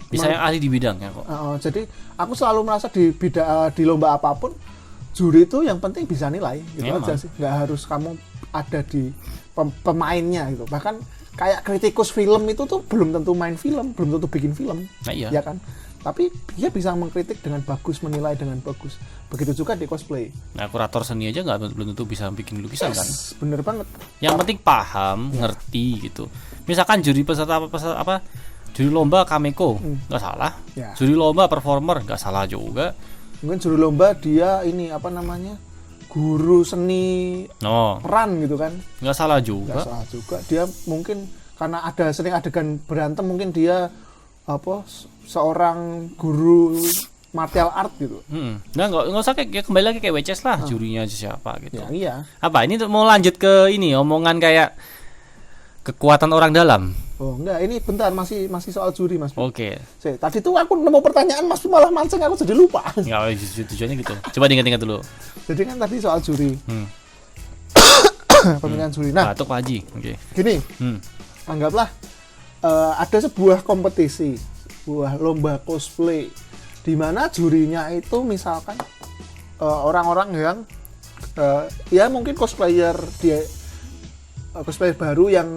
bisa yang ahli di bidangnya kok. Jadi aku selalu merasa di lomba apapun juri itu yang penting bisa nilai gitu aja sih. Nggak harus kamu ada di pemainnya gitu. Bahkan kayak kritikus film itu tuh belum tentu main film, belum tentu bikin film. Nah, iya. Ya kan? Tapi dia bisa mengkritik dengan bagus, menilai dengan bagus. Begitu juga di cosplay. Nah, kurator seni aja belum tentu bisa bikin lukisan kan. Bener banget. Yang penting paham, ngerti gitu. Misalkan juri peserta apa? Juri lomba Kameko, nggak salah. Ya. Juri lomba performer, nggak salah juga. Mungkin juri lomba dia ini apa namanya? Guru seni peran gitu kan. Nggak salah juga. Nggak salah juga. Dia mungkin karena ada sering adegan berantem, mungkin dia seorang guru martial art gitu. Nah, nggak usah kayak kembali lagi kayak WCS lah, jurinya aja siapa gitu. Ya, iya. Apa ini mau lanjut ke ini omongan kayak kekuatan orang dalam? Oh enggak, ini bentar masih soal juri Mas. Oke. Tadi tuh aku nemu pertanyaan Mas malah mancing aku jadi lupa. Enggak, tujuannya gitu. Coba diingat-ingat dulu. Jadi kan tadi soal juri. Pemilihan juri. Nah, batuk Pak Haji. Oke. Gini. Anggaplah ada sebuah kompetisi, sebuah lomba cosplay di mana jurinya itu misalkan orang-orang yang ya mungkin cosplayer dia cosplayer baru yang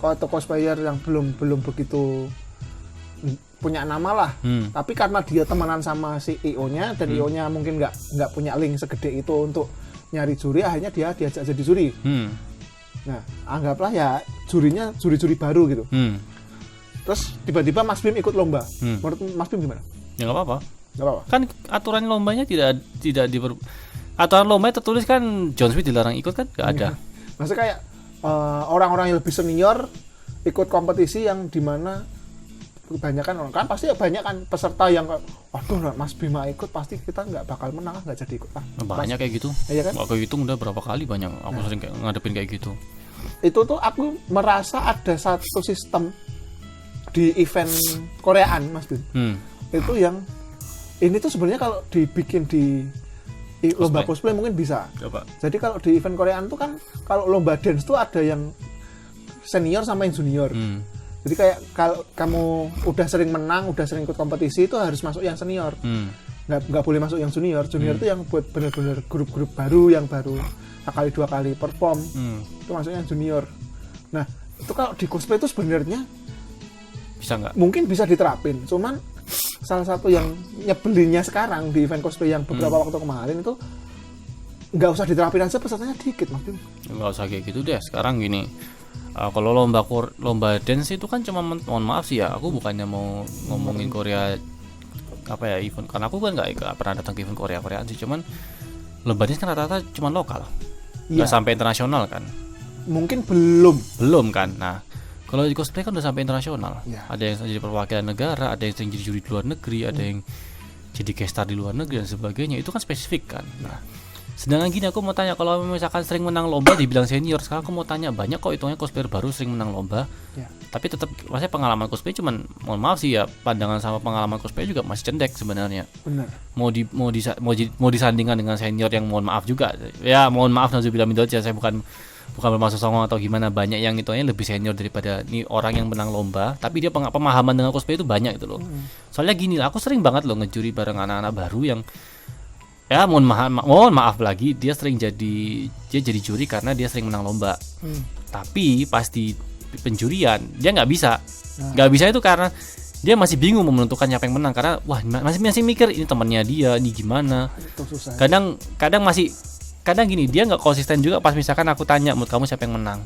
atau cosplayer yang belum begitu punya nama lah, tapi karena dia temenan sama si IO-nya dan IO-nya mungkin nggak punya link segede itu untuk nyari juri, akhirnya dia diajak jadi juri. Nah, anggaplah ya jurinya juri-juri baru gitu. Terus tiba-tiba Mas Bim ikut lomba. Menurut Mas Bim gimana? Ya nggak apa-apa. Nggak apa-apa. Kan aturan lombanya tidak aturan lombanya tertulis kan John Smith dilarang ikut kan? Nggak ada. Maksudnya kayak orang-orang yang lebih senior ikut kompetisi yang dimana kebanyakan orang kan pasti banyak kan peserta yang waduh Mas Bima ikut pasti kita nggak bakal menang, nggak jadi ikut lah. Banyak kayak gitu. Iya kan? Waktu itu udah berapa kali banyak aku sering kayak ngadepin kayak gitu. Itu tuh aku merasa ada satu sistem di event Koreaan Mas Bin. Itu yang ini tuh sebenarnya kalau dibikin di lomba cosplay mungkin bisa. Coba. Jadi kalau di event Koreaan tuh kan kalau lomba dance tuh ada yang senior sama yang junior. Jadi kayak kalau kamu udah sering menang, udah sering ikut kompetisi itu harus masuk yang senior. Nggak boleh masuk yang junior. Junior itu yang buat bener-bener grup-grup baru yang baru sekali dua kali perform. Itu masuknya yang junior. Nah, itu kalau di cosplay itu sebenarnya bisa nggak? Mungkin bisa diterapin. Cuman salah satu yang nyebelinnya sekarang di event cosplay yang beberapa waktu kemarin itu nggak usah diterapin aja, pesertanya dikit Mas Bim. Nggak usah kayak gitu deh. Sekarang gini. Kalau lomba dance itu kan cuma mohon maaf sih ya, aku bukannya mau ngomongin Korea apa ya event, karena aku kan nggak pernah datang ke event Koreaan sih, cuman lomba dance kan rata-rata cuma lokal, nggak sampai internasional kan? Mungkin belum kan? Nah, kalau di cosplay kan udah sampai internasional, ada yang jadi perwakilan negara, ada yang jadi juri di luar negeri, ada yang jadi guest star di luar negeri dan sebagainya, itu kan spesifik kan? Nah. Sedangkan gini aku mau tanya, kalau misalkan sering menang lomba dibilang senior, sekarang aku mau tanya banyak kok hitungnya cosplayer baru sering menang lomba, tapi tetap maksudnya pengalaman cosplay cuman mohon maaf sih ya, pandangan sama pengalaman cosplay juga masih cendek sebenarnya. Benar. Mau disandingkan dengan senior yang mohon maaf juga, ya mohon maaf nauzubillah min dzalik, saya bukan bermaksud songong atau gimana, banyak yang hitungnya lebih senior daripada nih orang yang menang lomba, tapi dia pemahaman dengan cosplay itu banyak gitu loh. Soalnya gini lah, aku sering banget loh ngejuri bareng anak-anak baru yang ya mohon maaf lagi dia jadi juri karena dia sering menang lomba. Tapi pas di penjurian, dia nggak bisa. Nggak bisa itu karena dia masih bingung mau menentukan siapa yang menang, karena wah masih mikir ini temannya dia, ini gimana. Itu susah. Kadang gini, dia nggak konsisten juga pas misalkan aku tanya menurut kamu siapa yang menang.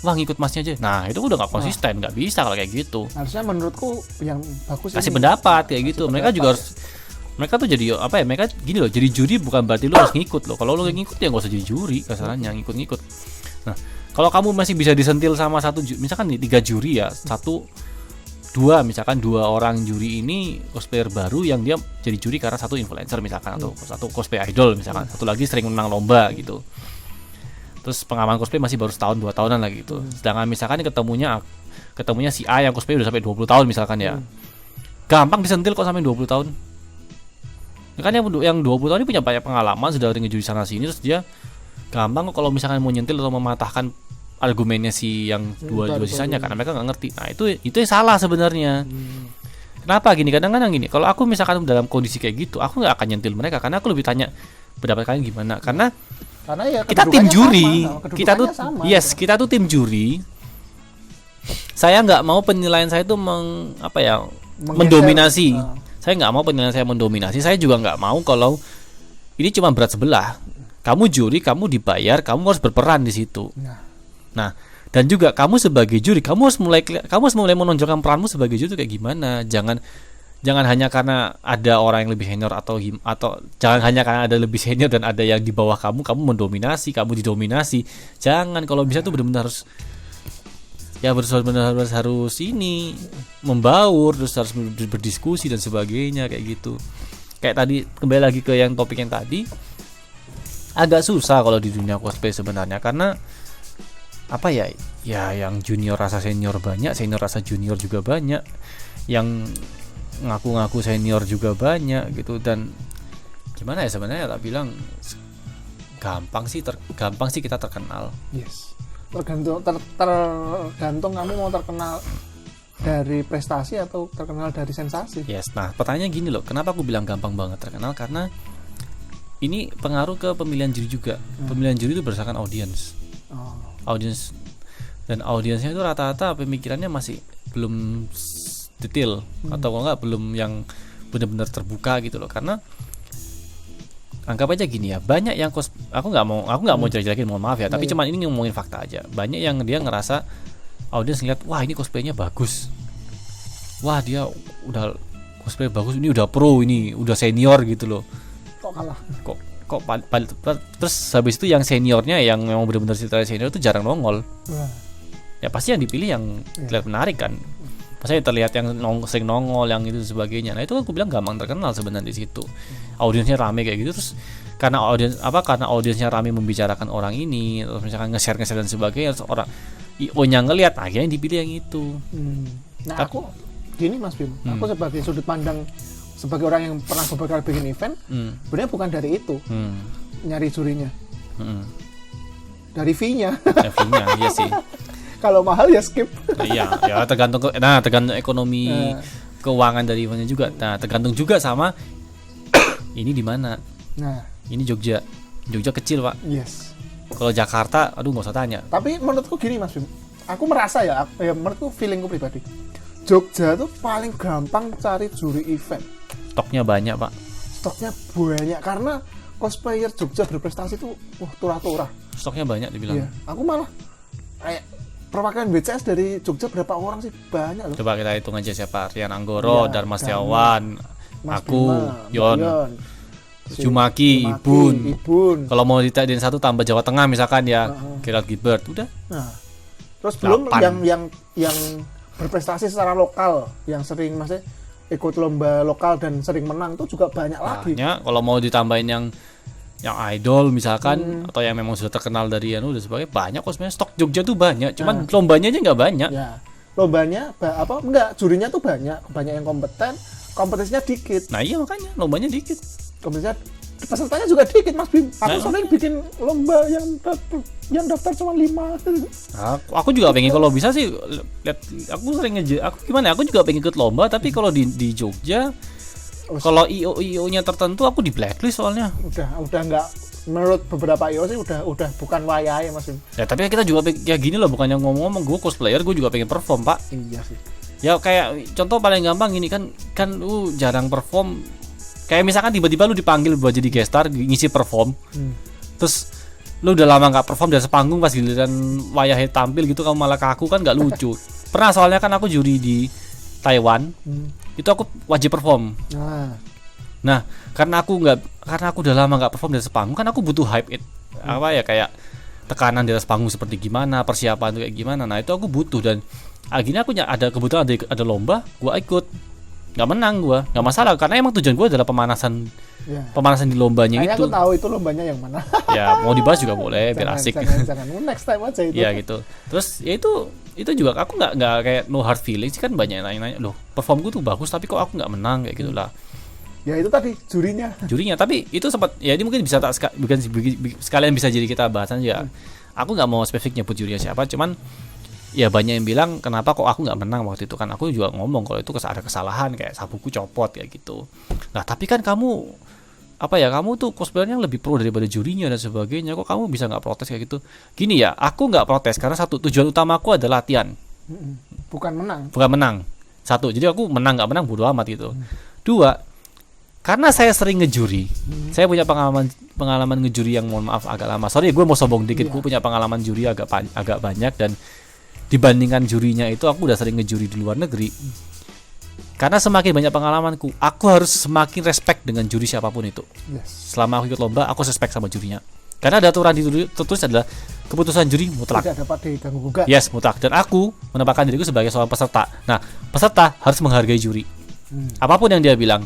Wah, ngikut masnya aja. Nah, itu udah nggak konsisten, nggak bisa kalau kayak gitu. Harusnya menurutku yang bagus Kasih ini. pendapat kayak gitu. Kasih Mereka pendapat, juga harus, mereka tuh jadi apa ya? Mereka gini loh, jadi juri bukan berarti lu harus ngikut loh. Kalau lu ngikut ya nggak usah jadi juri, kasarannya ngikut-ngikut. Nah, kalau kamu masih bisa disentil sama misalkan nih 3 juri ya, misalkan 2 orang juri ini cosplayer baru yang dia jadi juri karena satu influencer misalkan, atau satu cosplay idol misalkan, satu lagi sering menang lomba gitu. Terus pengalaman cosplay masih baru setahun 2 tahunan lagi gitu. Sedangkan misalkan ketemunya si A yang cosplay udah sampai 20 tahun misalkan ya. Gampang disentil kok sampai 20 tahun. Ya kan yang 20 tahun ini punya banyak pengalaman, sudah ngejuri sana sini, terus dia gampang kok kalau misalkan mau nyentil atau mematahkan argumennya si yang dua sisanya, karena mereka nggak ngerti. Nah, itu yang salah sebenarnya. Kenapa gini? Kadang-kadang gini, kalau aku misalkan dalam kondisi kayak gitu, aku nggak akan nyentil mereka karena aku lebih tanya pendapat kalian gimana. Karena ya kita tim juri, sama, kita tuh tim juri. Saya nggak mau penilaian saya itu mendominasi. Saya nggak mau penilaian saya mendominasi. Saya juga nggak mau kalau ini cuma berat sebelah. Kamu juri, kamu dibayar, kamu harus berperan di situ. Nah, dan juga kamu sebagai juri, kamu harus mulai menonjolkan peranmu sebagai juri itu kayak gimana. Jangan hanya karena ada orang yang lebih senior atau jangan hanya karena ada lebih senior dan ada yang di bawah kamu mendominasi, kamu didominasi. Jangan, kalau bisa tuh benar-benar harus harus ini membaur, terus harus berdiskusi dan sebagainya kayak gitu. Kayak tadi, kembali lagi ke yang topik yang tadi, agak susah kalau di dunia cosplay sebenarnya, karena apa ya yang junior rasa senior banyak, senior rasa junior juga banyak, yang ngaku-ngaku senior juga banyak gitu. Dan gimana ya, sebenarnya tak bilang gampang sih kita terkenal. Yes. Tergantung kamu mau terkenal dari prestasi atau terkenal dari sensasi. Yes. Nah, pertanyaannya gini loh, kenapa aku bilang gampang banget terkenal? Karena ini pengaruh ke pemilihan juri juga. Pemilihan juri itu berdasarkan audiens. Audiens, dan audiensnya itu rata-rata pemikirannya masih belum detail, atau kalau nggak belum yang benar-benar terbuka gitu loh. Karena anggap aja gini ya, banyak yang aku nggak mau jelek-jelekin, mohon maaf ya, tapi cuman ini ngomongin fakta aja. Banyak yang dia ngerasa audiens ngeliat, wah ini cosplaynya bagus, wah dia udah cosplay bagus, ini udah pro, ini udah senior gitu loh. Kok kalah? Terus habis itu yang seniornya, yang memang benar-benar senior itu jarang nongol. Ya pasti yang dipilih yang terlihat menarik kan. Pasti terlihat yang sering nongol, yang itu sebagainya. Nah, itu aku bilang gampang terkenal sebenarnya di situ. Audiensnya rame kayak gitu, terus karena audiensnya rame membicarakan orang ini, terus misalkan nge-share dan sebagainya, terus orang IO-nya ngelihat, akhirnya dipilih yang itu. Nah, aku gini Mas Bim, aku sebagai sudut pandang sebagai orang yang pernah beberapa kali bikin event, sebenarnya bukan dari itu nyari jurinya, dari fee-nya. Fee-nya, iya sih. Kalau mahal ya skip. Iya, ya tergantung ekonomi keuangan dari eventnya juga. Nah, tergantung juga sama ini di mana. Nah, ini Jogja kecil Pak. Yes. Kalau Jakarta, aduh nggak usah tanya. Tapi menurutku gini Mas Bim, aku merasa ya menurutku feelingku pribadi, Jogja tuh paling gampang cari juri event. Stoknya banyak Pak. Stoknya banyak karena cosplayer Jogja berprestasi tuh turah-turah. Stoknya banyak dibilang. Iya, aku malah kayak perwakilan BCS dari Jogja berapa orang sih, banyak loh. Coba kita hitung aja siapa, Rian Anggoro, ya, Dharma Setiawan, aku, Yon, Jumaki, Ibun. Kalau mau ditadiin satu tambah Jawa Tengah misalkan ya, Gerald Gilbert, udah. Nah, terus belum yang berprestasi secara lokal, yang sering maksudnya ikut lomba lokal dan sering menang itu juga banyak lagi. Kalau mau ditambahin yang idol misalkan, atau yang memang sudah terkenal dari dan sebagainya, banyak kok sebenarnya. Stok Jogja tuh banyak, cuman lombanya aja nggak banyak. Ya, lombanya jurinya tuh banyak yang kompeten, kompetisinya dikit. Nah iya, makanya lombanya dikit, kompetisinya, pesertanya juga dikit Mas Bim. Aku sering bikin lomba yang daftar cuma 5. Aku juga pengen, kalau bisa sih lihat, aku juga pengen ikut lomba, tapi kalau di Jogja, kalau IO-nya tertentu aku di blacklist soalnya. Udah menurut beberapa IO sih udah bukan wayahe Mas Bim. Ya tapi kita juga ya gini loh, bukannya ngomong-ngomong gue cosplayer, gue juga pengen perform pak. Iya sih. Ya kayak contoh paling gampang gini kan lu jarang perform. Kayak misalkan tiba-tiba lu dipanggil buat jadi guest star ngisi perform. Terus lu udah lama nggak perform dari sepanggung, pas giliran wayahnya tampil gitu kamu malah kaku, kan nggak lucu. Pernah soalnya kan aku juri di Taiwan. Itu aku wajib perform. Nah, karena aku udah lama nggak perform di atas panggung, kan aku butuh hype apa ya, kayak tekanan di atas panggung seperti gimana, persiapan itu kayak gimana. Nah, itu aku butuh, dan akhirnya aku ada kebetulan ada lomba, gua ikut. Nggak menang gua, nggak masalah karena emang tujuan gua adalah pemanasan di lombanya. Kayaknya itu. Aku tahu itu lombanya yang mana. Ya, mau dibahas juga boleh, biar asik. Jangan next time aja itu. Iya gitu. Terus ya itu juga aku nggak kayak no hard feelings kan, banyak yang nanya-nanya, loh performku tuh bagus tapi kok aku nggak menang kayak gitulah. Ya itu tadi jurinya, tapi itu sempat ya, ini mungkin bisa sekalian bisa jadi kita bahasan ya. Aku nggak mau spesifik nyebut jurinya siapa, cuman ya banyak yang bilang kenapa kok aku nggak menang waktu itu, kan aku juga ngomong kalau itu ada kesalahan kayak sabuku copot kayak gitu. Nah tapi kan kamu tuh cosplayernya lebih pro daripada jurinya dan sebagainya, kok kamu bisa nggak protes kayak gitu. Gini ya, aku nggak protes karena satu, tujuan utamaku adalah latihan, bukan menang. Satu, jadi aku menang nggak menang bodo amat gitu. Dua, karena saya sering ngejuri, saya punya pengalaman ngejuri yang mohon maaf agak lama. Sorry, gue mau sombong dikit, gue punya pengalaman juri agak banyak, dan dibandingkan jurinya itu aku udah sering ngejuri di luar negeri. Karena semakin banyak pengalamanku, aku harus semakin respect dengan juri siapapun itu. Selama aku ikut lomba, aku respect sama jurinya. Karena ada aturan tertulis adalah keputusan juri mutlak. Tidak dapat diganggu gugat. Yes, mutlak. Dan aku menempatkan diriku sebagai seorang peserta. Nah, peserta harus menghargai juri. Apapun yang dia bilang,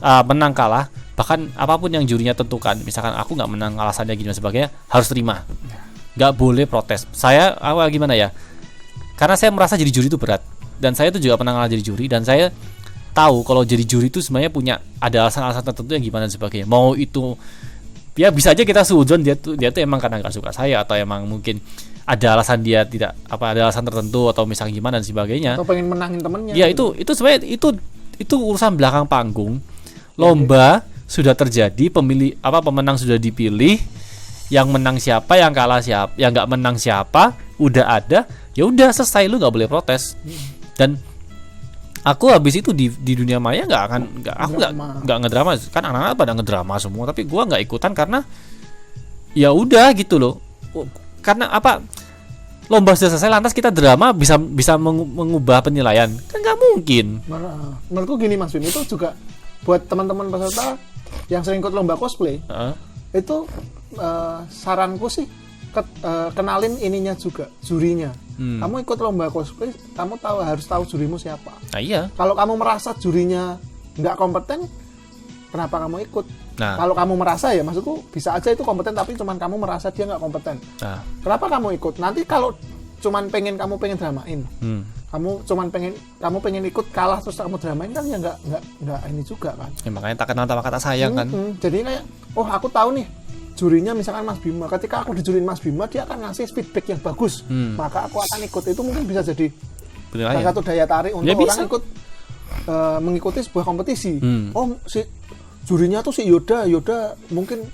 menang kalah, bahkan apapun yang jurinya tentukan, misalkan aku nggak menang, alasannya gini dan sebagainya, harus terima. Nggak boleh protes. Saya gimana ya? Karena saya merasa jadi juri itu berat, dan saya tuh juga pernah ngalah jadi juri, dan saya tahu kalau jadi juri itu sebenarnya ada alasan-alasan tertentu yang gimana dan sebagainya. Mau itu ya bisa aja kita suudzon dia tuh emang karena nggak suka saya, atau emang mungkin ada alasan dia tidak ada alasan tertentu, atau misalnya gimana dan sebagainya. Atau pengen menangin temennya. Ya itu sebenarnya itu urusan belakang panggung. Lomba sudah terjadi, pemenang sudah dipilih, yang menang siapa, yang kalah siapa, yang nggak menang siapa, udah ada, ya udah selesai, lu nggak boleh protes. Dan aku habis itu di dunia maya aku nggak ngedrama, kan anak-anak pada ngedrama semua, tapi gua nggak ikutan karena ya udah gitu loh. Karena lomba sudah selesai lantas kita drama bisa mengubah penilaian, kan nggak mungkin. Menurutku gini Mas Bin, itu juga buat teman-teman peserta yang sering ikut lomba cosplay, itu saranku sih kenalin ininya juga, jurinya. Kamu ikut lomba cosplay, kamu harus tahu jurimu siapa. Nah, iya. Kalau kamu merasa jurinya nggak kompeten, kenapa kamu ikut? Nah. Kalau kamu merasa, ya maksudku bisa aja itu kompeten, tapi cuman kamu merasa dia nggak kompeten. Nah. Kenapa kamu ikut? Nanti kalau cuman kamu pengen dramain, kamu pengen ikut kalah terus kamu dramain, kan ya nggak ini juga kan. Ya, makanya tak kenal sama kata sayang kan. Jadi kayak, oh aku tahu nih jurinya misalkan Mas Bima. Ketika aku dijurin Mas Bima, dia akan ngasih feedback yang bagus, maka aku akan ikut. Itu mungkin bisa jadi salah satu daya tarik untuk orang ikut mengikuti sebuah kompetisi. Oh si jurinya tuh si Yoda mungkin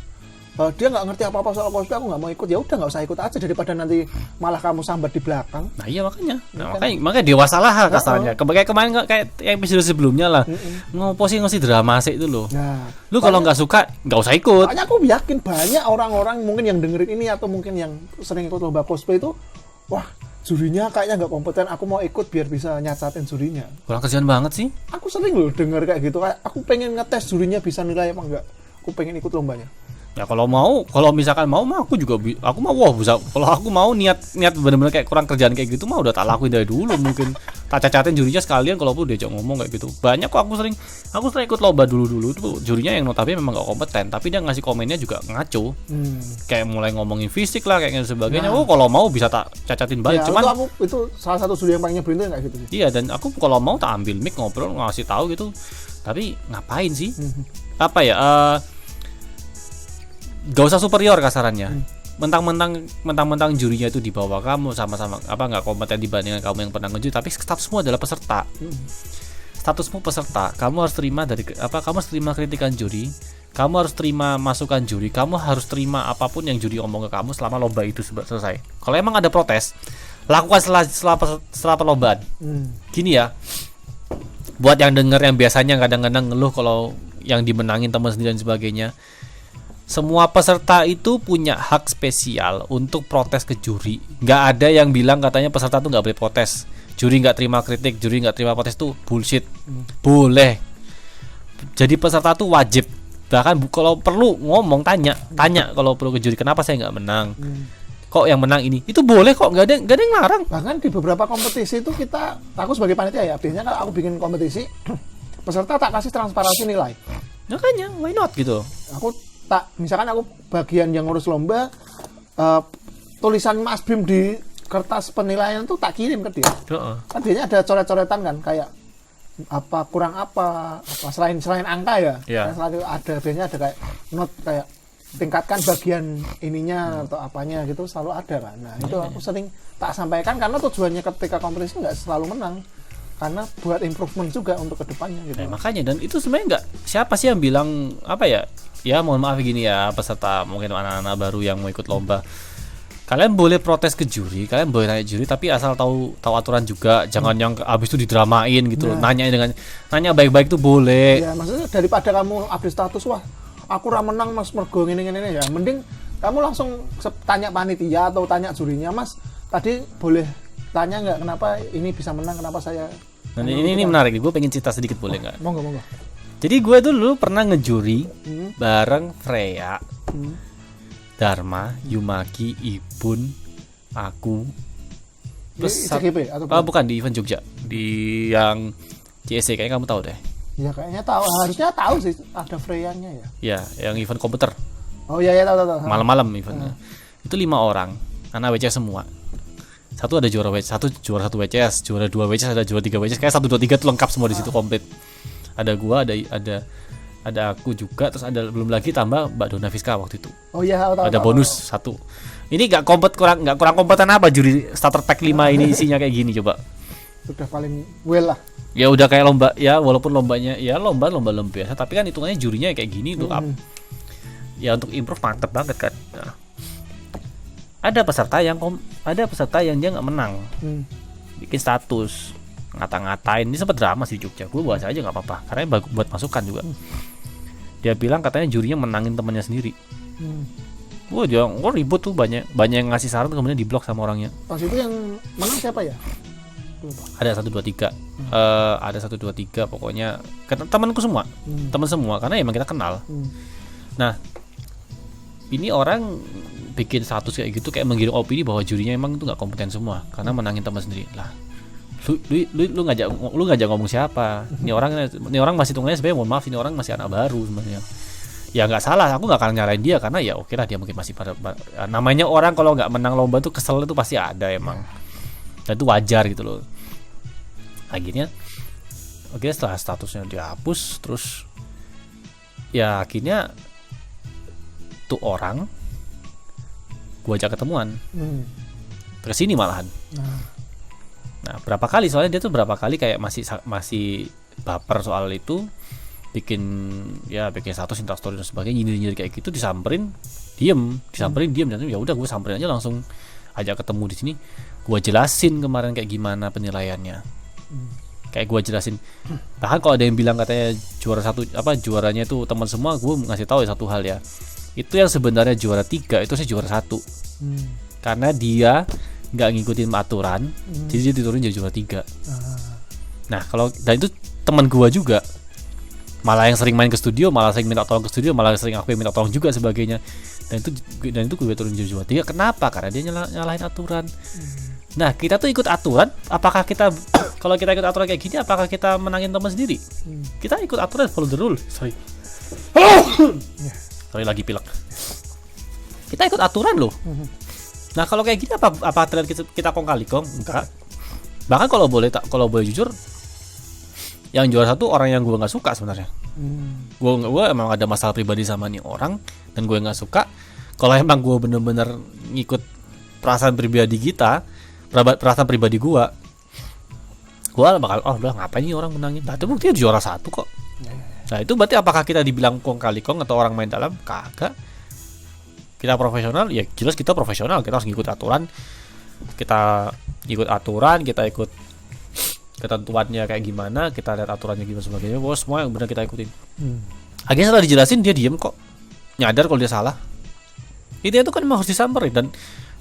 dia nggak ngerti apa-apa soal cosplay, aku nggak mau ikut. Ya udah, nggak usah ikut aja, daripada nanti malah kamu sambat di belakang. Nah iya makanya dewasalah kasarnya. Kayak kemarin kayak episode sebelumnya lah, ngosih drama sih itu loh. Nah, lu kalau nggak suka nggak usah ikut. Makanya aku yakin banyak orang-orang mungkin yang dengerin ini, atau mungkin yang sering ikut lomba cosplay itu, wah jurinya kayaknya nggak kompeten, aku mau ikut biar bisa nyacatin jurinya. Kurang kerjaan banget sih. Aku sering loh denger kayak gitu, kayak aku pengen ngetes jurinya bisa nilai apa enggak, aku pengen ikut lombanya. Ya kalau misalkan mau mah aku mau bisa. Kalau aku mau niat benar-benar kayak kurang kerjaan kayak gitu mah udah tak lakuin dari dulu. Mungkin tak cacatin jurinya sekalian kalau perlu diajak ngomong kayak gitu. Banyak kok aku sering ikut lomba dulu itu jurinya yang notabene memang gak kompeten, tapi dia ngasih komennya juga ngaco. Kayak mulai ngomongin fisik lah kayak sebagainya. Oh kalau mau bisa tak cacatin balik. Ya, Cuman itu salah satu juri yang paling nyebelin kayak gitu sih. Iya, dan aku kalau mau tak ambil mic ngobrol ngasih tahu gitu. Tapi ngapain sih? Gak usah superior kasarannya. Mentang-mentang jurinya itu di bawah kamu, sama-sama nggak kompeten dibandingkan kamu yang pernah ngejuri, tapi statusmu adalah peserta. Statusmu peserta, kamu harus terima kritikan juri, kamu harus terima masukan juri, kamu harus terima apapun yang juri omong ke kamu selama lomba itu selesai. Kalau emang ada protes, lakukan setelah perlombaan. Gini ya, buat yang denger yang biasanya kadang-kadang ngeluh kalau yang dimenangin teman sendiri dan sebagainya, semua peserta itu punya hak spesial untuk protes ke juri. Nggak ada yang bilang katanya peserta tuh nggak boleh protes, juri nggak terima kritik, juri nggak terima protes, tuh bullshit. Boleh. Jadi peserta tuh wajib, bahkan kalau perlu ngomong, tanya kalau perlu ke juri, kenapa saya nggak menang, kok yang menang ini, itu boleh kok, nggak ada yang larang. Bahkan di beberapa kompetisi itu aku sebagai panitia ya, biasanya kalau aku bikin kompetisi peserta tak kasih transparansi nilai. Makanya why not gitu. Misalkan aku bagian yang ngurus lomba, tulisan Mas Bim di kertas penilaian tuh tak kirim ke dia. Kan biasanya ada coret-coretan kan, kayak apa kurang apa selain angka ya. Selalu ada, biasanya ada kayak note kayak tingkatkan bagian ininya atau apanya gitu, selalu ada kan. Nah itu aku sering tak sampaikan karena tujuannya ketika kompetisi nggak selalu menang, karena buat improvement juga untuk kedepannya gitu. Makanya, dan itu sebenarnya nggak, siapa sih yang bilang apa ya mohon maaf gini ya, peserta mungkin anak-anak baru yang mau ikut lomba, kalian boleh protes ke juri, kalian boleh nanya juri, tapi asal tahu aturan juga, jangan yang abis itu didramain gitu loh. Nanya baik-baik tuh boleh ya, maksudnya daripada kamu update status, wah aku menang mas mergo ini ya, mending kamu langsung tanya panitia atau tanya jurinya, mas tadi boleh tanya nggak kenapa ini bisa menang, kenapa saya. Nah, ini menarik, gue pengen cerita sedikit boleh nggak? Monggo. Jadi gue dulu pernah ngejuri bareng Freya, Dharma, Yumaki, Ibun, aku. Terus bukan di event Jogja, di yang CSC, kayaknya kamu tahu deh. Ya kayaknya tahu, harusnya tahu sih, ada Freyanya ya. Ya, yang event komputer. Oh iya tahu. Malam-malam eventnya. Itu 5 orang, anak WCS semua. Satu ada juara satu WCS, juara 2 WCS, ada juara 3 WCS, kayak 1 2 3 tuh lengkap semua di situ komplit. Ada gua, ada aku juga, terus ada belum lagi tambah Mbak Dona Fiska waktu itu. Oh iya, tahu. Ada bonus 1. Ini nggak kurang kompeten apa juri starter pack 5 ini isinya kayak gini coba. Sudah paling well lah. Ya udah kayak lomba ya, walaupun lombanya ya lomba biasa, tapi kan hitungannya jurinya kayak gini tuh. Ya untuk improve mantep banget kan. Nah, ada peserta yang dia nggak menang, bikin status ngata-ngatain, ini sempat drama sih Jogja. Gue bahas aja nggak apa-apa, karena buat masukan juga. Dia bilang katanya jurinya menangin temannya sendiri. Gue ribut tuh, banyak yang ngasih saran, kemudian diblok sama orangnya. Pas itu yang menang siapa ya? Ada 1 2 3. Ada 1 2 3 pokoknya temanku semua. Teman semua, karena emang kita kenal. Nah, ini orang bikin status kayak gitu, kayak menggiring opini bahwa jurinya emang itu nggak kompeten semua karena menangin teman sendiri. Lah, lu ngajak ngomong siapa? Ini orang masih tunggunya, sebenarnya mohon maaf, ini orang masih anak baru sebenarnya. Ya nggak salah, aku nggak akan nyalain dia karena ya oke lah, dia mungkin masih namanya orang kalau nggak menang lomba tuh kesel itu pasti ada emang. Dan itu wajar gitu loh. Akhirnya setelah statusnya dihapus, terus ya akhirnya tuh orang gua ajak ketemuan kesini malahan. Nah berapa kali, soalnya dia tuh berapa kali kayak masih baper soal itu, bikin status instastory dan sebagainya, nyindir kayak gitu, disamperin diem, dan ya udah gue samperin aja, langsung ajak ketemu di sini. Gue jelasin kemarin kayak gimana penilaiannya, kayak gue jelasin. Bahkan kalau ada yang bilang katanya juaranya itu teman semua, gue ngasih tahu satu hal ya, itu yang sebenarnya juara 3 itu sih juara 1, karena dia nggak ngikutin aturan, jadi dia diturun jadi juara 3. Nah dan itu teman gue juga, malah yang sering main ke studio, malah sering minta tolong ke studio, malah sering aku yang minta tolong juga sebagainya. Dan itu gue turun jadi juara 3. Kenapa? Karena dia nyalahin aturan. Nah kita tuh ikut aturan, apakah kita kalau kita ikut aturan kayak gini, apakah kita menangin teman sendiri? Kita ikut aturan, follow the rule. Sorry lagi pilek. Kita ikut aturan loh. Nah kalau kayak gini apa aturan kita kong kali kong? Enggak. Bahkan kalau boleh jujur, yang juara 1 orang yang gue nggak suka sebenarnya. Gue emang ada masalah pribadi sama nih orang, dan gue nggak suka. Kalau emang gue bener-bener ngikut perasaan pribadi gue bakal udah ngapain nih orang menangin. Nah itu buktinya juara 1 kok. Nah itu berarti apakah kita dibilang kong kali kong atau orang main dalam? Kagak. Kita profesional, ya jelas kita profesional. Kita harus ngikut aturan. Kita ikut ketentuannya kayak gimana, kita lihat aturannya gimana sebagainya. Semua yang benar kita ikutin. Akhirnya setelah dijelasin dia diem kok, nyadar kalau dia salah. Itu kan memang harus disamperin. Dan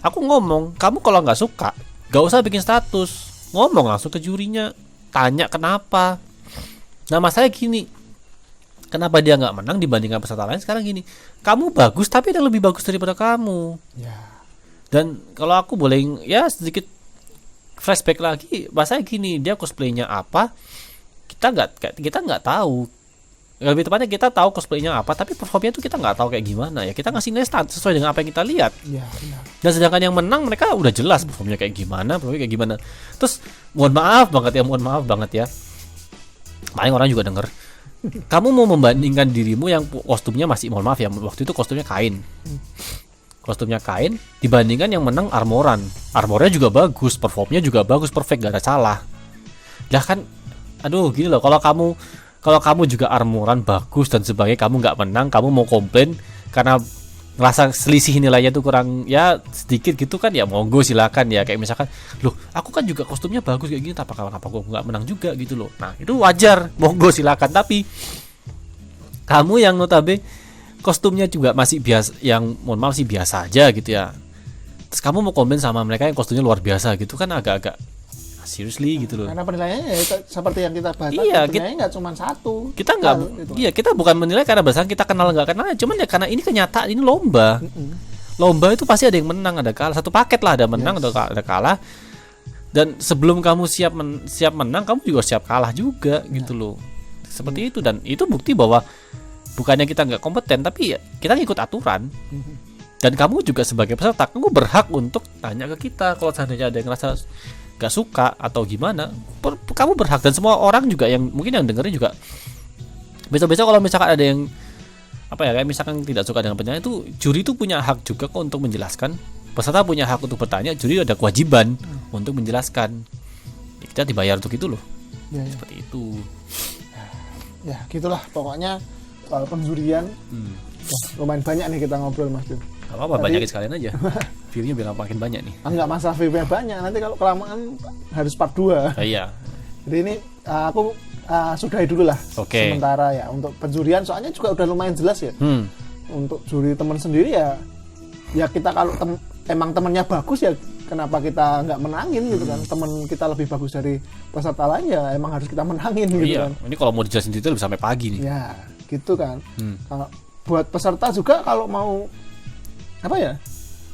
aku ngomong, kamu kalau nggak suka, nggak usah bikin status, ngomong langsung ke jurinya, tanya kenapa. Nah masalahnya gini, kenapa dia nggak menang dibandingkan peserta lain? Sekarang gini, kamu bagus tapi ada yang lebih bagus daripada kamu. Ya. Dan kalau aku boleh ya sedikit flashback lagi, bahasanya gini, dia cosplaynya apa, kita nggak tahu. Lebih tepatnya kita tahu cosplaynya apa, tapi performnya tuh kita nggak tahu kayak gimana ya. Kita ngasih nilai sesuai dengan apa yang kita lihat. Iya, benar. Dan sedangkan yang menang mereka udah jelas performnya kayak gimana, Terus mohon maaf banget ya. Paling orang juga denger. Kamu mau membandingkan dirimu yang kostumnya masih, mohon maaf ya, waktu itu kostumnya kain. Kostumnya kain dibandingkan yang menang armoran. Armornya juga bagus, performnya juga bagus, perfect, gak ada salah. Lah kan, aduh gini loh, kalau kamu juga armoran bagus dan sebagainya, kamu nggak menang, kamu mau komplain karena ngerasa selisih nilainya tuh kurang ya sedikit gitu kan, ya monggo silakan ya. Kayak misalkan, loh aku kan juga kostumnya bagus kayak gini, kenapa gue nggak menang juga gitu loh. Nah itu wajar, monggo silakan. Tapi kamu yang notabene kostumnya juga masih biasa, yang mohon maaf sih biasa aja gitu ya, terus kamu mau komen sama mereka yang kostumnya luar biasa gitu kan, agak-agak seriously gitu loh. Karena penilaiannya ya seperti yang kita bahas, penilaiannya nggak cuma satu. Kita nggak, gitu. Iya kita bukan menilai karena berdasarkan kita kenal nggak kenal, cuman ya karena ini kenyataan, ini lomba. Lomba itu pasti ada yang menang, ada kalah, satu paket lah, ada menang, ada kalah. Dan sebelum kamu siap menang, kamu juga siap kalah juga gitu loh. Seperti itu, dan itu bukti bahwa bukannya kita nggak kompeten, tapi ya kita ngikut aturan. Dan kamu juga sebagai peserta, kamu berhak untuk tanya ke kita kalau seandainya ada yang ngerasa gak suka atau gimana. Kamu berhak, dan semua orang juga yang mungkin yang dengerin juga besok-besok kalau misalkan ada yang apa ya, kayak misalkan tidak suka dengan penyanyi itu, juri itu punya hak juga kok untuk menjelaskan. Peserta punya hak untuk bertanya, juri ada kewajiban untuk menjelaskan. Ya, kita dibayar untuk itu loh. Ya. Seperti itu. Ya gitulah pokoknya. Soal penjurian, lumayan banyak nih kita ngobrol Mas Bim. Gak apa-apa, banyakin sekalian aja. View-nya biar makin banyak nih. Enggak masalah view-nya banyak, nanti kalau kelamaan harus part 2. Iya. Jadi ini aku sudahi dulu lah. Sementara ya untuk penjurian, soalnya juga udah lumayan jelas ya. Untuk juri teman sendiri ya kita kalau emang temennya bagus ya kenapa kita nggak menangin gitu kan. Temen kita lebih bagus dari peserta lain ya emang harus kita menangin gitu kan. Ini kalau mau dijelasin detail bisa sampai pagi nih. Ya gitu kan. Kalau buat peserta juga kalau mau apa ya,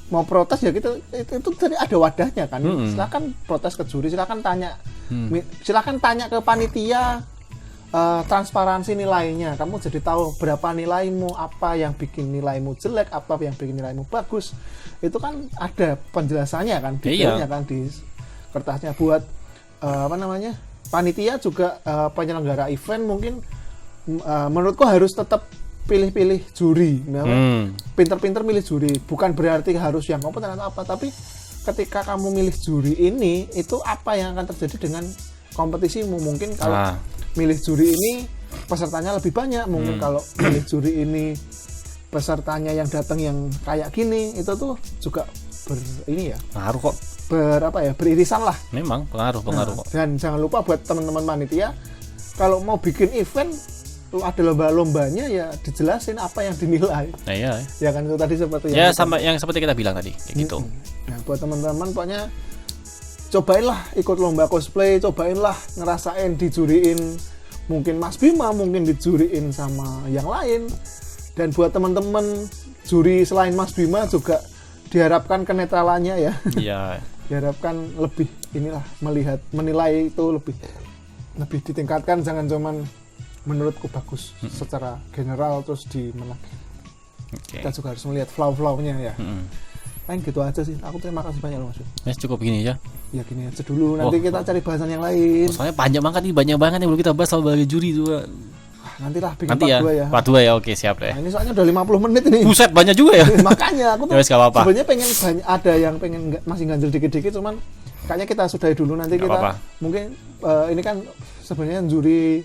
mau protes ya gitu, itu tadi ada wadahnya kan. Silakan protes ke juri, silakan tanya ke panitia, transparansi nilainya. Kamu jadi tahu berapa nilaimu, apa yang bikin nilaimu jelek, apa yang bikin nilaimu bagus. Itu kan ada penjelasannya kan, detailnya kan di kertasnya. Buat panitia juga, penyelenggara event mungkin menurutku harus tetap pilih-pilih juri, pinter-pinter milih juri. Bukan berarti harus yang kompeten atau apa, tapi ketika kamu milih juri ini, itu apa yang akan terjadi dengan kompetisimu. Mungkin kalau milih juri ini pesertanya lebih banyak, mungkin kalau milih juri ini pesertanya yang datang yang kayak gini, itu tuh juga pengaruh kok, beririsan lah. Memang pengaruh kok. Dan jangan lupa buat teman-teman panitia, kalau mau bikin event ada lomba-lombanya ya dijelasin apa yang dinilai. Nah, iya. Ya kan itu tadi seperti ya sama yang seperti kita bilang tadi kayak gitu. Nah, buat teman-teman pokoknya cobainlah ikut lomba cosplay, cobainlah ngerasain dijuriin mungkin Mas Bima, mungkin dijuriin sama yang lain. Dan buat teman-teman juri selain Mas Bima juga diharapkan kenetralannya ya. Iya. Diharapkan lebih menilai itu lebih ditingkatkan, jangan cuman menurutku bagus secara general terus dimenang. Kita juga harus melihat flow-flownya ya. Lain gitu aja sih. Aku terima kasih banyak loh Mas. Mas cukup gini aja. Ya gini aja dulu. Nanti kita cari bahasan yang lain. Soalnya panjang banget nih, banyak banget yang belum kita bahas soal bagi juri tuh. Nantilah bikin part 2 ya. Part 2 ya, oke siap deh. Nah, ini soalnya udah 50 menit ini. Buset, banyak juga ya. Makanya aku tuh sebenarnya pengen ada yang pengen masih ganjel dikit-dikit, cuman kayaknya kita sudahi dulu. Nanti kita mungkin ini kan sebenarnya juri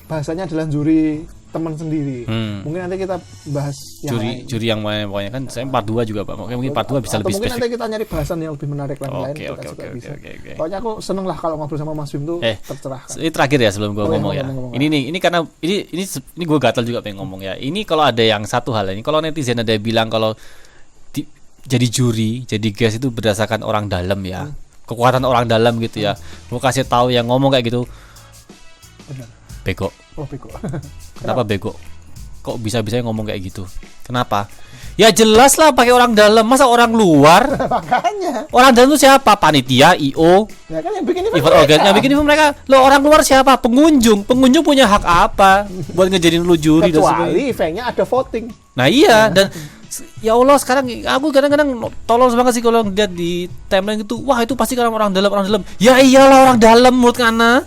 bahasanya adalah juri teman sendiri. Mungkin nanti kita bahas yang lain. Juri yang mana pokoknya kan saya part 2 juga Pak. Mungkin part 2 bisa atau lebih mungkin spesifik. nanti kita nyari bahasan yang lebih menarik lain Oke, kita oke, juga oke, bisa. oke. Pokoknya aku seneng lah kalau ngobrol sama Mas Bim tuh tercerahkan. Ini terakhir ya sebelum gue ngomong ya. ngomong. Ini karena ini gue gatal juga pengen ngomong ya. Ini kalau ada yang satu hal ini, kalau netizen ada yang bilang kalau jadi juri, jadi guest itu berdasarkan orang dalam ya. Kekuatan orang dalam gitu ya. Gue kasih tahu yang ngomong kayak gitu. Benar. Bego. Oh, bego. Kenapa bego? Kok bisa-bisa ngomong kayak gitu? Kenapa? Ya jelas lah pakai orang dalam, masa orang luar? Makanya. Orang dalam itu siapa? Panitia, IO, Ya kan yang bikin event event organ, yang bikin event mereka. Lo orang luar siapa? Pengunjung. Pengunjung punya hak apa buat ngejadiin lu juri dan sebagainya? kecuali eventnya ada voting. Nah iya, dan ya Allah sekarang aku kadang-kadang tolol banget sih kalau lihat di timeline gitu. Wah itu pasti karena orang dalam, orang dalam. Ya iyalah orang dalam menurut Kana.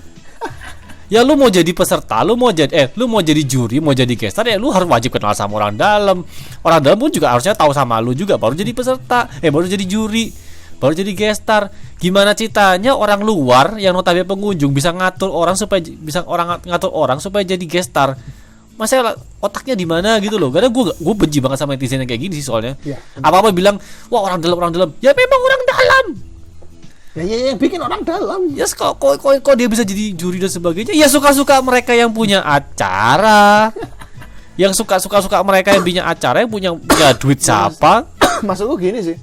Ya lu mau jadi peserta, lu mau jadi juri, mau jadi gestar ya lu harus wajib kenal sama orang dalam. Orang dalam pun juga harusnya tahu sama lu juga baru jadi peserta, baru jadi juri, baru jadi gestar. Gimana ceritanya orang luar yang notabene pengunjung bisa ngatur orang supaya jadi gestar? Masa otaknya di mana gitu loh. Karena gue benci banget sama netizen yang kayak gini sih soalnya. Ya, apa-apa bilang, "Wah, orang dalam." Ya memang orang dalam. Ya yang bikin orang dalam. Ya kok dia bisa jadi juri dan sebagainya? Ya suka-suka mereka yang punya acara. Yang suka mereka yang punya acara, yang punya duit siapa? Maksudku gini sih.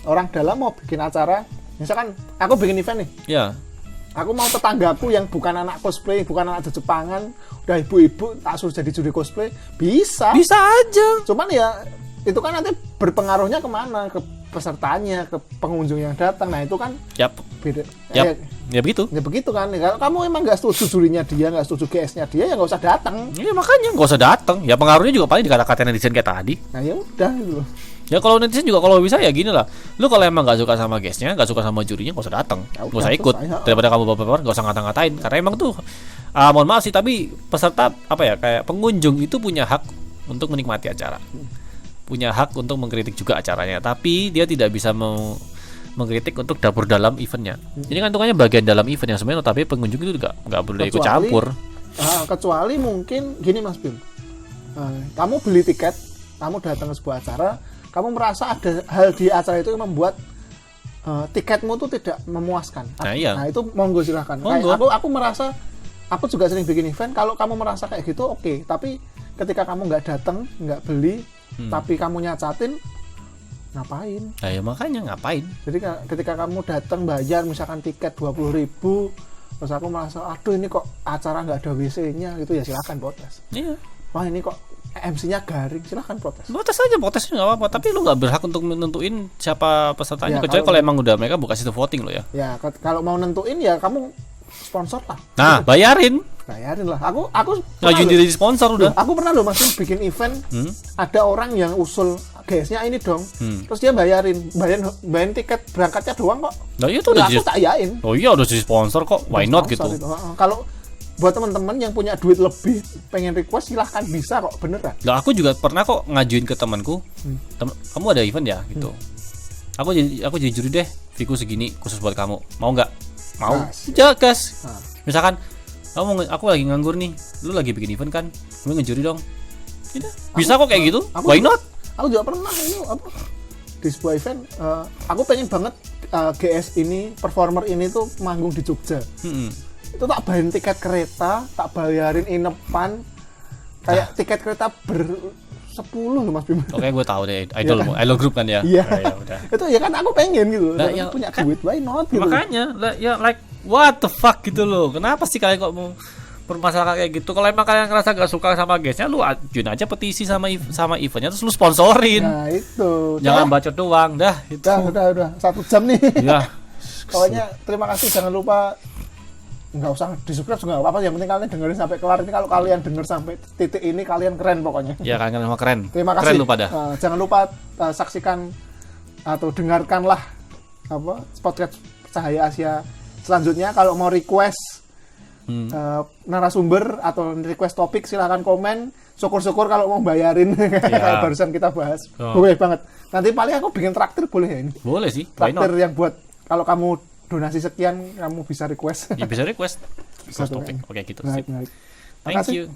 Orang dalam mau bikin acara, misalkan aku bikin event nih. Ya. Aku mau tetanggaku yang bukan anak cosplay, bukan anak Jepangan, udah ibu-ibu tak suruh jadi juri cosplay, bisa. Bisa aja. Cuman ya itu kan nanti berpengaruhnya kemana? Ke pesertanya, ke pengunjung yang datang. Nah itu kan Yap. beda. Ya begitu. Ya begitu kan. Kalau kamu emang nggak setuju jurinya dia, nggak setuju GS-nya dia, ya nggak usah datang. Ya makanya nggak usah datang. Ya pengaruhnya juga paling dikata-katain netizen kayak tadi. Nah ya udah gitu loh. Ya kalau netizen juga kalau bisa ya gini lah. Lu kalau emang nggak suka sama guestnya, nggak suka sama jurinya, nggak usah datang, Ya nggak udah, usah ikut. selesai. Daripada kamu baper-baper, nggak usah ngata-ngatain. Karena emang tuh, mohon maaf sih, tapi peserta apa ya kayak pengunjung itu punya hak untuk menikmati acara, punya hak untuk mengkritik juga acaranya. Tapi dia tidak bisa mengkritik untuk dapur dalam eventnya. Ini kan hitungannya bagian dalam event yang sebenarnya tapi pengunjung itu nggak boleh ikut campur. Kecuali mungkin gini Mas Bim, kamu beli tiket, kamu datang ke sebuah acara, kamu merasa ada hal di acara itu yang membuat tiketmu tuh tidak memuaskan. Nah, iya. Nah itu monggo silahkan. Monggo. Kayak aku merasa, aku juga sering bikin event. Kalau kamu merasa kayak gitu, oke. Tapi ketika kamu nggak datang, nggak beli, tapi kamu nyacatin, ngapain? Nah ya makanya ngapain? Jadi ketika kamu datang bayar misalkan tiket 20.000, terus aku merasa, aduh ini kok acara nggak ada WC-nya gitu, ya silakan protes. Iya. Wah ini kok MC-nya garing, silahkan protes. Protesnya nggak apa-apa, tapi lu nggak berhak untuk menentuin siapa pesertanya, Ya, kecuali kalau emang udah mereka buka sistem voting lo ya. Ya kalau mau nentuin ya kamu sponsor lah. Nah, bayarin Bayarin lah. Aku ngajuin diri sponsor udah. Aku pernah loh Mas bikin event, ada orang yang usul guysnya ini dong, terus dia bayarin tiket berangkatnya doang kok. Nah itu udah aku tak yain. Oh iya udah jadi sponsor kok, why not gitu. Kalau buat teman-teman yang punya duit lebih pengen request silahkan bisa kok, beneran. Lah aku juga pernah kok ngajuin ke temanku, kamu ada event ya gitu. Aku jadi juri deh, fee-ku segini khusus buat kamu, mau nggak? Mau? Ya gas. Misalkan aku lagi nganggur nih, lu lagi bikin event kan, lu ngejuri dong. Bisa kok kayak gitu, why not? Aku juga pernah ini di sebuah event, aku pengen banget GS ini, performer ini tuh manggung di Jogja. Itu tak bayarin tiket kereta, tak bayarin inepan, kayak tiket kereta 10 loh Mas Bim. Oke, gue tahu deh, idol group kan ya. Iya. Ya udah. Itu ya kan aku pengen gitu. Nah, ya, punya kan, duit, why not gitu. Makanya, ya like what the fuck gitu loh. Kenapa sih kalian kok mau bermasalah kayak gitu? Kalau emang kalian ngerasa gak suka sama guestnya, lu ajuin aja petisi sama eventnya terus lu sponsorin. Nah itu. Jangan bacot doang, dah. Itu. Udah 1 jam nih. Ya. Pokoknya terima kasih, jangan lupa nggak usah di-subscribe juga nggak apa-apa, yang penting kalian dengerin sampai kelar. Ini kalau kalian denger sampai titik ini kalian keren pokoknya. Ya kalian keren. Terima kasih. Keren lu pada. Jangan lupa saksikan atau dengarkanlah podcast Cahaya Asia selanjutnya. Kalau mau request narasumber atau request topik silahkan komen. Syukur-syukur kalau mau bayarin kayak barusan kita bahas. Boleh banget. Nanti paling aku bikin traktir boleh ya ini? Boleh sih. Traktir yang buat kalau kamu donasi sekian kamu bisa request. Ya bisa request topik. Oke gitu. Menarik. Thank you.